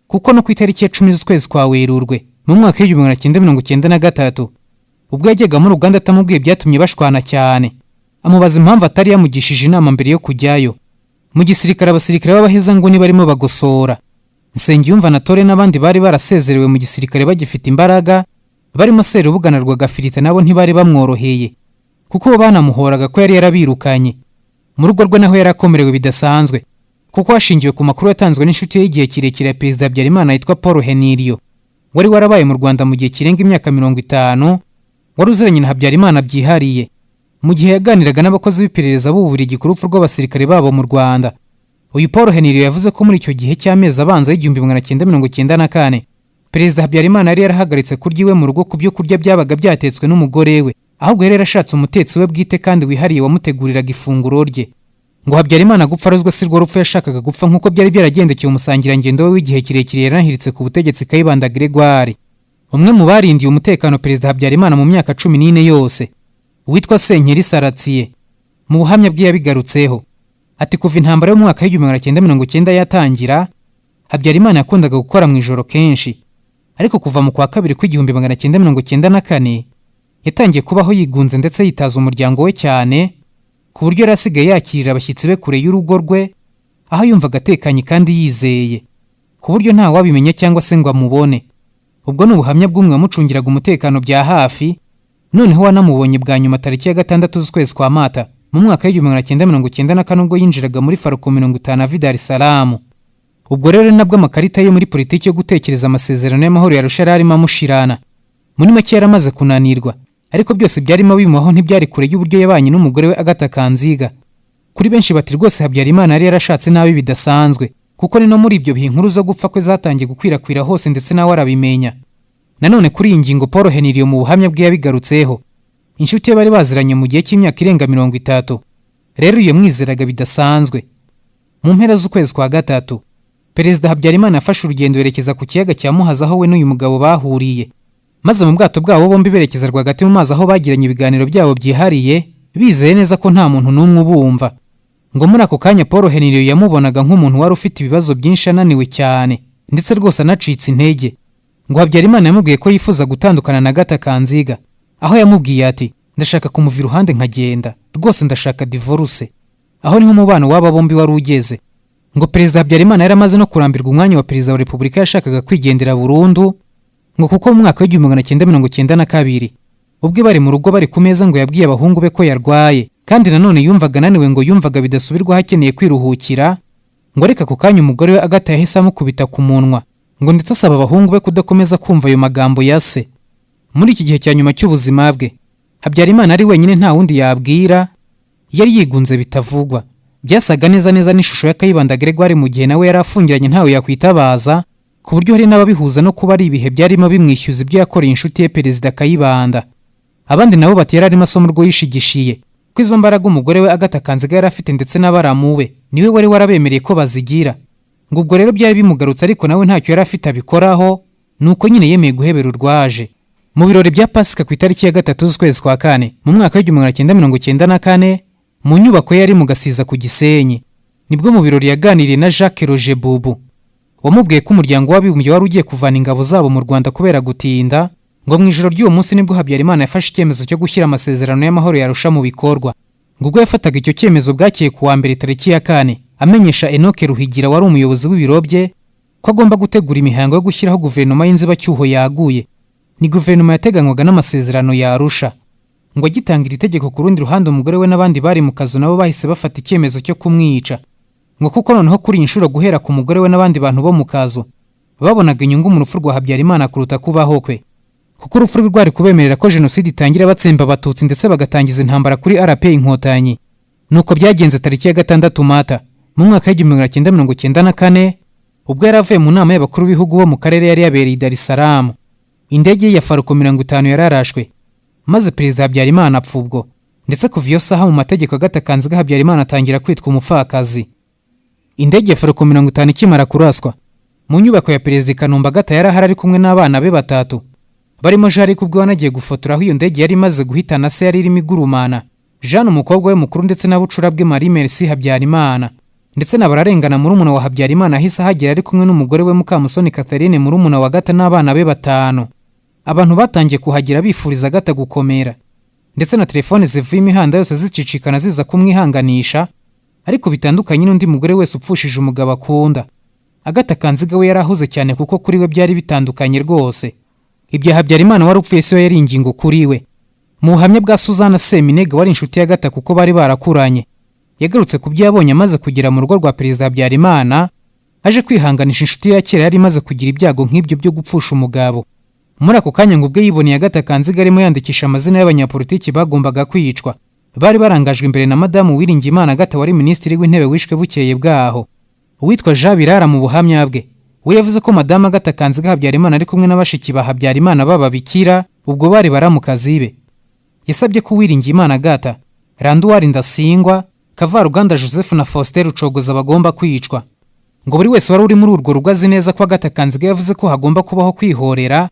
kuko no ku itariki ya 10 z'ukwezi kwa Werurwe mu mwaka wa 1993 ubwo yajyaga mu Uganda atamubwiye byatumye bashwana cyane, amubaza impamvu atari yamugishije inama mbere yo kujyayo. Mu gisirikare abasirikare b'abaheza ngo ni barimo Bagosora, Nsengiyumva na Tore n'abandi bari barasezerewe mu gisirikare bagifite imbaraga, barimo Serubugana Rwagafirita nabo ntibari bamworoheye, kuko banamuhoraga ko yari yarabirukanye. Mu rugo rwe naho yarakomerewe bidasanzwe, kuko hashingiwe ku makuru yatanzwe n'inshuti ye igihe kirekire ya perezida Habyarimana yitwa Paul Henilio, wari warabaye mu Rwanda mu gihe kirenga imyaka 50, wari uziranye na Habyarimana byihariye mu gihe yaganiraga n'abakozi b'iperereza b'Ububiligi ku rupfu rw'abasirikare babo mu Rwanda. Uyu Paul Henry yavuze ko muri icyo gihe cy'amezi abanza y'1994 Perezida Habyarimana yari yarahagaritse kurya iwe mu rugo ku byo kurya byabaga byatetswe n'umugore we, ahubwo yari yarashatse umutetsi we bwite kandi wihariye wamuteguriraga ifunguro rye. Ngo Habyarimana gupfa arozwe si rwo rupfu yashakaga gupfa nk'uko byari byaragendekeye umusangirangendo we w'igihe kirekire yaranahiritse ku butegetsi Kayibanda Gregoire, umwe mu barindiye umutekano Perezida Habyarimana mu myaka 14 yose, witwa Senkeri Saratiye. Mu buhamya bwe yabigarutseho ati kuva intambara yo mu mwaka w'1990 yatangira, Habyarimana yakundaga gukora mu ijoro kenshi, ariko kuva mu kwa kabiri kw'igihumbi 1994 yatangiye kubaho yigunze ndetse yitaza umuryango we cyane, ku buryo yari asigaye yakirira abashyitsi be kure y'urugo rwe, aho yumvaga atekanye kandi yizeye, ku buryo nta wabimenya cyangwa se ngo amubone. Ubwo ni ubuhamya bw'umwe wamucungiraga umutekano bya hafi, noneho wanamubonye bwa nyuma tariki ya 6 z'ukwezi kwa Mata mu mwaka w'1994 ubwo yinjiraga muri Faruko 50 Dar es Salaam. Ubwo rero nabwo amakarita ye muri politiki yo gutekereza amasezerano y'amahoro ya Arusha arimo amushirana. Muri make yaramaze kunanirwa, ariko byose byarimo bimuho ntibyari kure y'uburyo yabanye n'umugore we Agatha Kanziga. Kuri benshi bati rwose Habyarimana yari yarashatse nabi bidasanzwe, kuko ni no muri ibyo bihe inkuru zo gupfa kwe zatangiye gukwirakwira hose ndetse nawe arabimenya. Nanone kuri iyi ngingo Paul Henry mu buhamya bwe yabigarutseho. Inshuti ye bari baziranye mu gihe cy'imyaka irenga 30. Rero iyo mwizeraga bidasanzwe. Mu mpera z'ukwezi kwa gatatu, Perezida Habyarimana yafashe urugendo yerekeza ku kiyaga cya Muhazi aho we n'uyu mugabo bahuriye. Maze mu bwato bwabo bombi berekeza rwagati mu mazi aho bagiranye ibiganiro byabo byihariye, bizeye neza ko nta muntu n'umwe ubumva. Ngo muri ako kanya Paul Henry yamubonaga nk'umuntu wari ufite ibibazo byinshi ananiwe cyane, ndetse rwose anacitse intege. Ngo Habyarimana yamubwiye ko yifuza gutandukana na Agatha Kanziga, aho yamubwiye ati ndashaka kumuva iruhande nkagenda, rwose ndashaka divorce. Aho niho umubano w'aba bombi wari ugeze. Ngo Perezida Habyarimana yaramaze no kurambirwa umwanya wa Perezida wa Repubulika yashakaga kwigendera burundu, ngo kuko mu mwaka w'1992 ubwo bari mu rugo bari ku meza ngo yabwiye abahungu be ko yarwaye, kandi nanone yumvaga naniwe, ngo yumvaga bidasubirwaho akeneye kwiruhukira. Ngo reka ku kanya umugore we Agatha yahise amukubita ku munwa, ngo ndetse asaba abahungu be kudakomeza kumva ayo magambo ya se. Muri iki gihe cya nyuma cy'ubuzima bwe, Habyarimana ari wenyine nta wundi yabwira, yari yigunze bitavugwa. Byasaga neza n'ishusho ya Kayibanda Gregoire mu gihe nawe yari afungiranye ntawe yakwitabaza, ku buryo hari n'ababihuza no kuba ari ibihe byarimo bimwishyuza ibyo yakoreye inshuti ye Perezida Kayibanda. Abandi nabo bati yari arimo asomo urwo yishigishiye, ko izo mbaraga umugore we Agatha Kanziga yari afite ndetse n'abaramu we niwe wari warabemereye ko bazigira. Ngo ubwo rero byari bimugarutse, ariko nawe ntacyo yari afite abikoraho, nuko nyine yemeye guhebera urwaje. Mu birori bya Pasika ku itariki ya 3 z'ukwezi kwa kane mu mwaka w'1994 mu nyubako yari mu Gasiza ku Gisenyi, nibwo mu birori yaganiriye na Jacques Roger Bubu, wamubwiye ko umuryango w'abibumbye wari ugiye kuvana ingabo zabo mu Rwanda kubera gutinda. Ngo mu ijoro ry'uwo munsi nibwo Habyarimana yafashe icyemezo cyo gushyira amasezerano y'amahoro ya Arusha mu bikorwa. Ngo ubwo yafataga icyo cyemezo bwakeye ku wa mbere tariki ya 4, amenyesha Enoch Ruhigira wari umuyobozi w'ibiro bye ko agomba gutegura imihango yo gushyiraho guverinoma y'inzibacyuho yaguye. Ni guverinoma yateganywaga n'amasezerano ya Arusha. Ngo agitangira itegeko ku rundi ruhande umugore we n'abandi bari mu kazu nabo bahise bafata icyemezo cyo kumwica. Ngo kuko noneho kuri inshuro guhera ku mugore we n'abandi bantu bo mu kazu babonaga inyungu mu rupfu rwa Habyarimana kuruta kubaho kwe, kuko urupfu rwe rwari kubemerera ko jenoside itangira batsemba abatutsi ndetse bagatangiza intambara kuri RP Inkotanyi. Nuko byagenze tariki ya 6 Mata mu mwaka w'1994 ubwo yari avuye mu nama y'abakuru b'ibihugu bo mu karere yari yabereye Dar es Salaam. Indege ya Faruko 50 yararashwe, maze Perezida Habyarimana apfa ubwo, ndetse kuva iyo saha mu mategeko Agatha Kanziga Habyarimana atangira kwitwa umupfakazi. Indege ya Faruko 50 ikimara kuraswa, mu nyubako ya Perezida Kanumba Agatha yarahari ari kumwe n'abana be batatu, barimo Jari kubwo wanagiye gufotora aho iyo ndege yari imaze guhitana se yari irimo igurumana, Jeanne umukobwa we mukuru ndetse na bucura bwe Marie Merci Habyarimana, ndetse nabararengana murumuna wa Habyarimana ahise ahagera ari kumwe n'umugore we Mukamusoni Catherine murumuna wa Agatha n'abana be batanu. Abantu batangiye kuhagira bifuriza Agatha gukomera, ndetse na telefone zivuye imihanda yose zicicikana ziza kumwihanganisha, ariko bitandukanye n'undi mugore wese upfushije umugabo akunda. Agatha Kanziga we yarahuze cyane kuko kuri we byari bitandukanye rwose. Ibya Habyarimana wari upfuye se yari ingingo kuri we. Mu buhamya bwa Suzana Seminega wari inshuti ya Agatha kuko bari barakuranye, yagarutse ku byo yabonye amaze kugera mu rugo rwa Perezida Habyarimana, aje kwihanganisha inshuti ya kera yari imaze kugira ibyago nk'ibyo byo gupfusha umugabo. Muri ako kanya ngo ubwe yiboneye Agatha Kanziga arimo yandikisha amazina y'abanyapolitiki bagombaga kwicwa. Bari barangajwe imbere na Madamu Uwiringiyimana Agatha wari minisitiri w'intebe wishwe bukeye bwaho. Uwitwa Jean Birara mu buhamya bwe we yavuze ko Madamu Agatha Kanziga Habyarimana ari kumwe n'abashiki ba Habyarimana b'ababikira ubwo bari baramukazi be. Yasabye ko Uwiringiyimana Agatha, Randuwari Ndasingwa, Kavaruganda Joseph na Faustin Rucogoza bagomba kwicwa. Ngo buri wese wari uri muri urwo rugo azi neza ko Agatha Kanziga yavuze ko hagomba kubaho kwihorera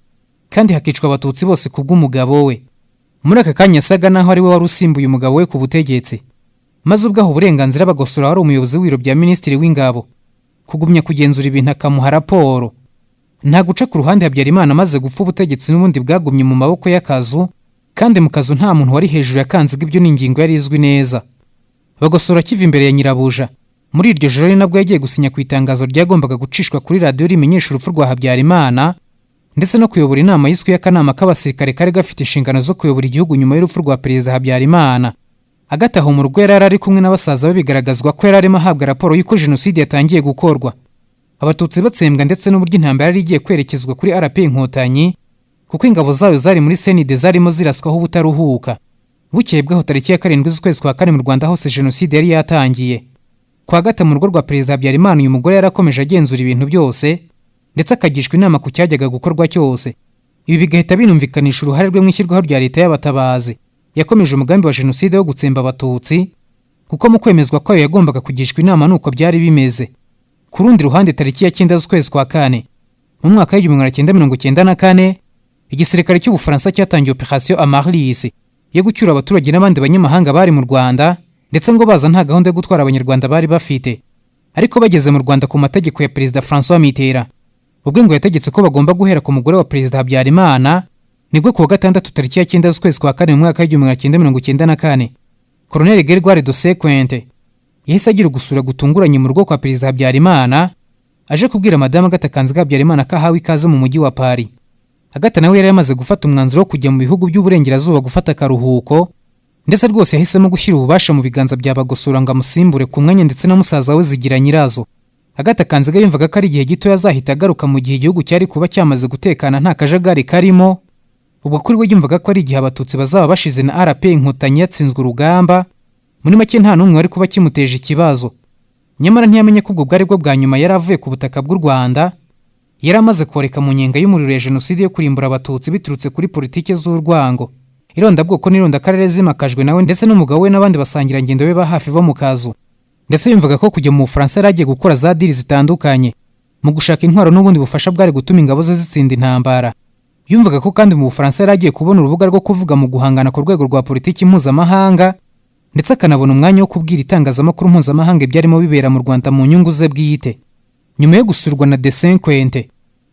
kandi hakicwa abatutsi bose kubw'umugabo we. Muri aka kanya yasaga naho ari we wari usimbuye umugabo we ku butegetsi. Maze ubwaho uburenganzira Bagosora wari umuyobozi w'ibiro bya minisitiri w'ingabo kugumya kugenzura ibintu akamuha raporo. Nta guca ku ruhande Habyarimana amaze gupfa ubutegetsi n'ubundi bwagumye mu maboko y'akazu, kandi mu kazu nta muntu wari hejuru ya Kanziga, ibyo ni ingingo yari izwi neza. Bagosora akiva imbere ya nyirabuja muri iryo joro ni nabwo yagiye gusinya ku itangazo ryagombaga gucishwa kuri radiyo rimenyesha urupfu rwa Habyarimana ndetse no kuyobora inama yiswe y'akanama k'abasirikare kari gafite inshingano zo kuyobora igihugu nyuma y'urupfu rwa perezida Habyarimana. Agatha mu rugo yari ari kumwe n'abasaza be, bigaragazwa ko yari arimo ahabwa raporo y'uko jenoside yatangiye gukorwa, abatutsi batsembwa ndetse n'uburyo intambara yari igiye kwerekezwa kuri RP Inkotanyi kuko ingabo zayo zari muri CND zarimo ziraswaho ubutaruhuka. Bukeye bwaho tariki ya 7 z'ukwezi kwa 4 mu Rwanda hose jenoside yari yatangiye. Kwa Agatha mu rugo rwa perezida Habyarimana uyu mugore yarakomeje agenzura ibintu byose ndetse akagishwa inama ku cyajyaga gukorwa cyose. Ibi bigahita binumvikanisha uruhare rwe mu ishyirwaho rya leta y'abatabazi. Yakomeje umugambi wa jenoside wo gutsemba abatutsi kuko mu kwemezwa kwayo yagombaga kugishwa inama nuko byari bimeze. Ku rundi ruhande tariki ya 9 z'ukwezi kwa 4 mu mwaka wa 1994 igisirikare cy'Ubufaransa cyatangiye operation Amarlis yo gucyura abaturage n'abandi banyamahanga bari mu Rwanda, ndetse ngo baza nta gahunda yo gutwara abanyarwanda bari bafite. Ariko bageze mu Rwanda ku mategeko ya perezida François Mitterrand, ubwo ngo yategetse ko bagomba guhera ku mugore wa perezida Habyarimana. Nibwo ku wa 6 tariki ya 9 z'ukwezi kwa 4 mu mwaka wa 1994 Colonel Gregoire de Sequente yahise agira gusura gutunguranye mu rugo kwa perezida Habyarimana, aje kubwira Madamu Agatha Kanziga Habyarimana ko ahawe ikaze mu mujyi wa Paris. Agatha nawe yari yamaze gufata umwanzuro wo kujya mu bihugu by'uburengerazuba gufata akaruhuko, ndetse rwose yahisemo gushyira ububasha mu biganza bya Bagosora ngo amusimbure ku mwanya, ndetse na musaza we Zigira Nyirazo. Agatha Kanziga yumvaga ko ari igihe gito yazahita agaruka mu gihe igihugu cyari kuba cyamaze gutekana nta kajagari karimo. Ubwo kuri we yumvaga ko ari igihe abatutsi bazaba bashize na RP Inkotanyi yatsinzwe urugamba, muri make nta n'umwe wari kuba kimuteje ikibazo. Nyamara ntiyamenye ko ubwo bwari bwo bwa nyuma yari avuye ku butaka bw'u Rwanda, yari amaze koreka mu nyenga y'umuriro ya jenoside yo kurimbura abatutsi biturutse kuri politike z'urwango, irondabwoko n'irondakarere zimakajwe nawe ndetse n'umugabo we n'abandi basangirangendo be ba hafi bo mu kazu. Ndetse yumvaga ko kujya mu Bufaransa yari agiye gukora za diri zitandukanye mu gushaka intwaro n'ubundi bufasha bwari gutuma ingabo ze zitsinda intambara. Yumvaga ko kandi mu Bufaransa yari agiye kubona urubuga rwo kuvuga mu guhangana ku rwego rwa politiki mpuzamahanga, ndetse akanabona umwanya wo kubwira itangazamakuru mpuzamahanga ibyarimo bibera mu Rwanda mu nyungu ze bwite. Nyuma yo gusurwa na de Sequente,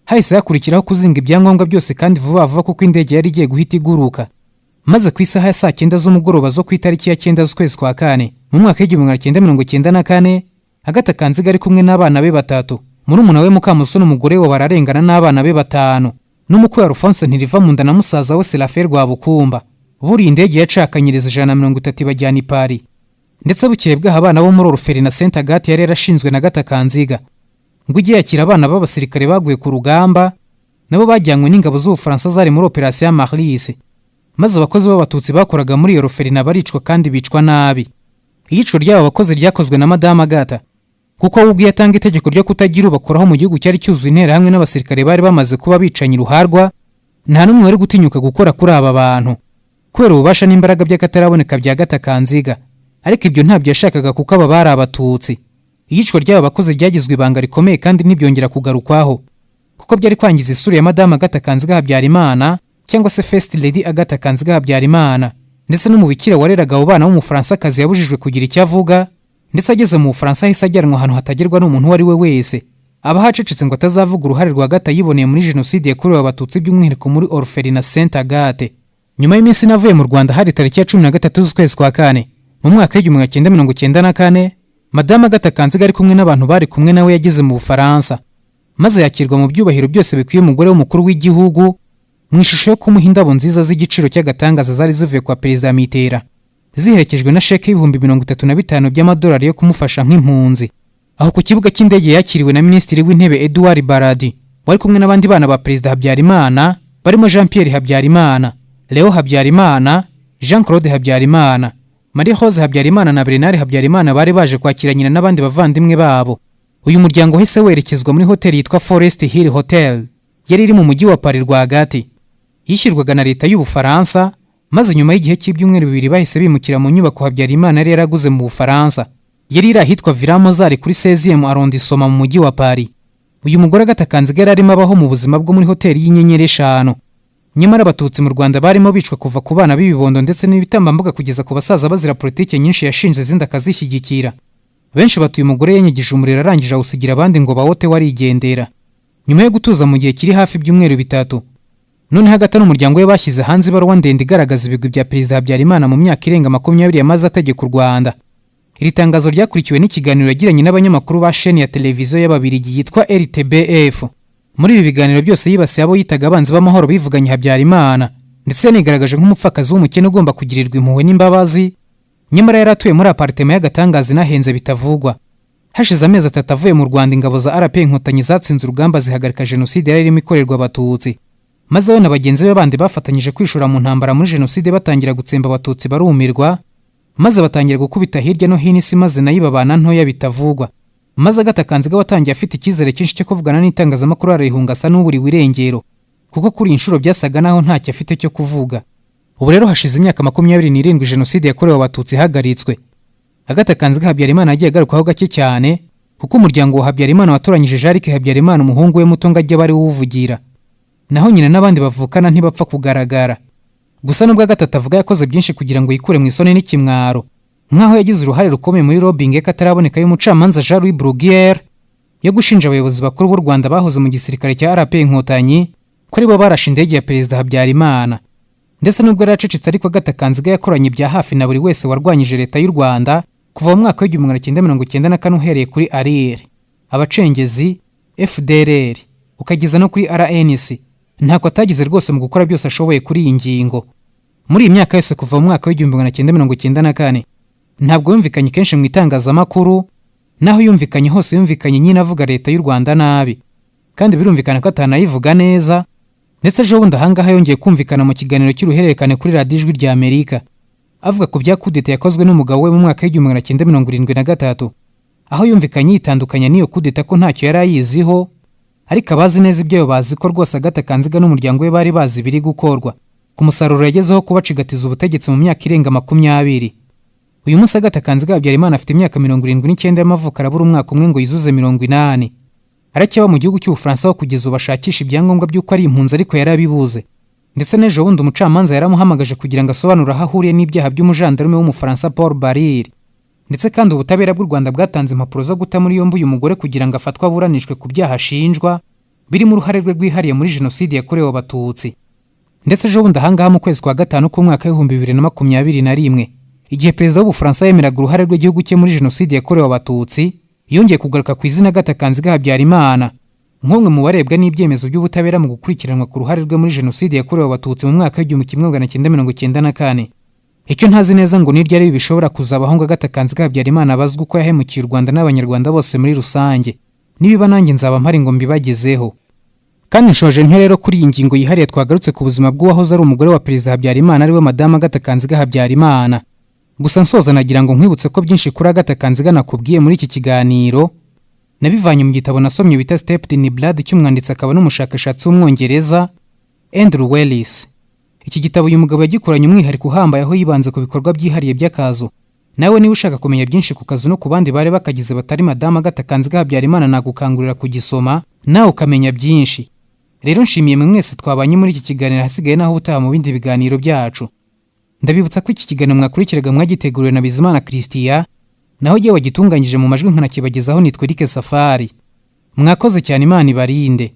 hahise hakurikiraho kuzinga ibyangombwa byose kandi vuba vuba kuko indege yari igiye guhita iguruka. Maze ku isaha ya 9 z'umugoroba zo ku itariki ya 9 z'ukwezi kwa 4 mu mwaka wa 1994 Agatha Kanziga ari kumwe n'abana be batatu, murumuna we Mukamusoni umugore we bararengana n'abana be 5 n'umukwe wa Alphonse Ntiriva mu nda na musaza we Serafe Rwabukumba. Buri indege yacakanyiriza 130 bajyana i Paris, ndetse bukeye bwaho abana bo muri Orphelinat na Saint Agathe yari yarashinzwe na Agatha Kanziga ngo ujye yakira abana b'abasirikare baguye ku rugamba, nabo bajyanywe n'ingabo z'Ubufaransa zari muri operation Amarlis. Maze abakozi b'abatutsi bakoraga muri Orphelinat baricwa kandi bicwa nabi. Iyicwa ry'aba bakozi ryakozwe na Madame Agatha kuko ubwo yatanga itegeko ryo kutagira ubakoraho mu gihugu cyari cyuzuye intera hamwe n'abasirikare bari bamaze kuba bicanye ruharwa. Nta n'umwe wari gutinyuka gukora kuri aba bantu kubera ububasha n'imbaraga by'akataraboneka bya Agatha Kanziga, ariko ibyo ntabyo yashakaga kuko aba bari abatutsi. Iyicwa ry'aba bakozi ryagizwe ibanga rikomeye kandi ntibyongera kugarukwaho kuko byari kwangiza isura ya Madame Agatha Kanziga Habyarimana cyangwa se First Lady Agatha Kanziga Habyarimana, ndetse n'umubikira wareraga abo bana w'Umufaransakazi yabujijwe kugira icyo avuga, ndetse ageze mu Bufaransa hahise ajyanwa ahantu hatagerwa n'umuntu uwo ari we wese. Abahacecetse ngo atazavuga uruhare rwa Agatha yiboneye muri jenoside yakorewe abatutsi by'umwihariko muri Orphelinat na Saint Agathe. Nyuma y'iminsi navuye mu Rwanda hari tariki ya 13 z'ukwezi kwa 4 mu mwaka wa 1994 Madame Agatha Kanziga ari kumwe n'abantu bari kumwe nawe yageze mu Bufaransa, maze yakirwa mu byubahiro byose bikwiye umugore w'umukuru w'igihugu mu ishusho yo kumuha indabo nziza z'igiciro cy'agatangaza zari zivuye kwa perezida Mitterrand, ziherekejwe na sheke y'ibihumbi 35 by'amadolari yo kumufasha nk'impunzi. aho ku kibuga cy'indege yakiriwe na Minisitiri w'Intebe Edouard Baradi wari kumwe n'abandi bana ba Perezida Habyarimana barimo Jean Pierre Habyarimana, Leo Habyarimana, Jean Claude Habyarimana, Marie Rose Habyarimana na Bernard Habyarimana bari baje kwakira nyina n'abandi bavandimwe babo. Uyu muryango wahise werekezwa muri hoteli yitwa Forest Hill Hotel yari iri mu mujyi wa Paris rwagati. Yishyurwaga na leta y'Ubufaransa, maze nyuma y'igihe cy'ibyumweru bibiri bahise bimukira mu nyubako Habyarimana yari yaraguze mu Bufaransa. Yari iri ahitwa Villa Mozart kuri 16e arrondissement mu mujyi wa Paris. Uyu mugore Agatha Kanziga yari arimo abaho mu buzima bwo muri hoteli y'inyenyeri 5. Nyamara abatutsi mu Rwanda barimo bicwa kuva ku bana b'ibibondo ndetse n'ibitambambuga kugeza ku basaza bazira politike nyinshi yashinze zindi akazishyigikira. Benshi batuye umugore yenyegeje umuriro arangije awusigira abandi ngo bawote warigendera. Nyuma yo gutuza mu gihe kiri hafi by'umweru 3, none hagati n'umuryango we bashyize hanze ibaruwa ndende igaragaza ibigwi bya Perezida Habyarimana mu myaka irenga 20 yamaze ategeka u Rwanda. Iri tangazo ryakurikiwe n'ikiganiro yagiranye n'abanyamakuru ba chaîne ya televiziyo y'Ababiligi yitwa RTBF. Muri ibi biganiro byose yibasiye abo yitaga abanzi b'amahoro bivuganye Habyarimana, ndetse yanigaragaje nk'umupfakazi w'umukene ugomba kugirirwa impuhwe n'imbabazi. Nyamara yaratuye muri apartment y'agatangaza inahenze bitavugwa. Hashize amezi 3 avuye mu Rwanda, ingabo za RP Inkotanyi zatsinze urugamba zihagarika jenoside yari irimo ikorerwa abatutsi. Maze we na bagenzi be bandi bafatanyije kwishura mu ntambara muri jenoside batangira gutsemba abatutsi barumirwa, maze batangira gukubita hirya no hino isi maze nayo babana ntoya bitavugwa. Maze Agatha Kanziga watangiye afite icyizere cyinshi cyo kuvugana n'itangazamakuru arihunga asa n'uburiwe irengero, kuko kuri inshuro byasaga naho ntacyo afite cyo kuvuga. Ubu rero hashize imyaka 27 jenoside yakorewe abatutsi hagaritswe. Agatha Kanziga Habyarimana yagiye agarukaho gake cyane, kuko umuryango wa Habyarimana watoranyije Jarike Habyarimana umuhungu we muto ngo ajye bari uwuvugira. Naho nyina n'abandi bavukana ntibapfa kugaragara. Gusa nubwo Agatha avuga yakoze byinshi kugira ngo yikure mu isoni n'ikimwaro, nkaho yagize uruhare rukomeye muri lobbying kataraboneka y'umucamanza Jean Louis Bruguière yo gushinja abayobozi bakuru b'u Rwanda bahoze mu gisirikare cya RP Inkotanyi ko aribo barashe indege ya Perezida Habyarimana. Ndetse nubwo yaracecetse ariko Agatha Kanziga yakoranye bya hafi na buri wese warwanyije leta y'u Rwanda kuva mu mwaka wa 1994 uhereye kuri ARIR, abacengezi, FDLR ukageza no kuri RNC. Ntako atagize rwose mu gukora byose ashoboye kuri iyi ngingo. Muri iyi myaka yose kuva mu mwaka wa 1994 ntabwo yumvikanye kenshi mu itangazamakuru, naho yumvikanye hose yumvikanye nyine avuga leta y'u Rwanda nabi, kandi birumvikana ko atanayivuga neza. Ndetse ejo bundi ahangaha yongeye kumvikana mu kiganiro cy'uruhererekane kuri radiyo Ijwi rya Amerika avuga ku bya kudeta yakozwe n'umugabo we mu mwaka wa 1973, aho yumvikanye yitandukanya n'iyo kudeta ko ntacyo yari ayiziho, ariko abazi neza ibyo bazi ko rwose Agatha Kanziga n'umuryango we bari bazi biri gukorwa ku musaruro yagezeho kubacigatiza ubutegetsi mu myaka irenga 20. Uyu munsi Agatha Kanziga Habyarimana afite imyaka 79 y'amavuko, arabura umwaka umwe ngo yizuze 80. Aracyaba mu gihugu cy'Ubufaransa aho kugeza ubashakisha ibyangombwa by'uko ari impunzi, ariko yarabibuze. Ndetse n'ejo bundi umucamanza yaramuhamagaje kugira ngo asobanure aho ahuriye n'ibyaha by'umujandarume w'Umufaransa Paul Baril. Ndetse kandi ubutabera bw'u Rwanda bwatanze impapuro zo guta muri yombi uyu mugore kugira ngo afatwe aburanishwe ku byaha ashinjwa birimo uruhare rwe rwihariye muri jenoside yakorewe abatutsi. Ndetse ejo bundi ahangaha mu kwezi kwa 5 k'umwaka wa 2021, igihe perezida w'Ubufaransa yemeraga uruhare rw'igihugu cye muri jenoside yakorewe abatutsi, yongeye kugaruka ku izina Agatha Kanziga Habyarimana nk'umwe mu barebwa n'ibyemezo by'ubutabera mu gukurikiranwa ku ruhare rwe muri jenoside yakorewe abatutsi mu mwaka wa 1994. Icyo ntazi neza ngo ni ryari bishobora kuzabaho ngo Agatha Kanziga Habyarimana abazwe uko yahemukiye u Rwanda n'abanyarwanda bose muri rusange. Nibiba nanjye nzaba mpari ngo mbibagezeho. Kandi nshoje ntyo rero kuri iyi ngingo yihariye twagarutse ku buzima bw'uwahoze ari umugore wa Perezida Habyarimana ariwe Madame Agatha Kanziga Habyarimana. Gusa nsoza nagira ngo nkwibutse ko byinshi kuri Agatha Kanziga nakubwiye muri iki kiganiro nabivanye mu gitabo nasomye bita Steeped in Blood cy'umwanditsi akaba n'umushakashatsi w'umwongereza Andrew Wells. Iki gitabo uyu mugabo yagikoranye umwihariko uhambaye aho yibanze ku bikorwa byihariye by'akazu. Nawe niba ushaka kumenya byinshi ku kazu no ku bandi bari bakagize batari Madame Agatha Kanziga Habyarimana nagukangurira kugisoma nawe ukamenya byinshi. Rero nshimiye mwese twabanye muri iki kiganiro, hasigaye naho utaha mu bindi biganiro byacu. Ndabibutsa ko iki kiganiro mwakurikiraga mwagiteguriwe na Bizimana Christian, naho giye wagitunganyije mu majwi nkanakibagezaho nitwe Eric Safari. Mwakoze cyane, Imana ibarinde.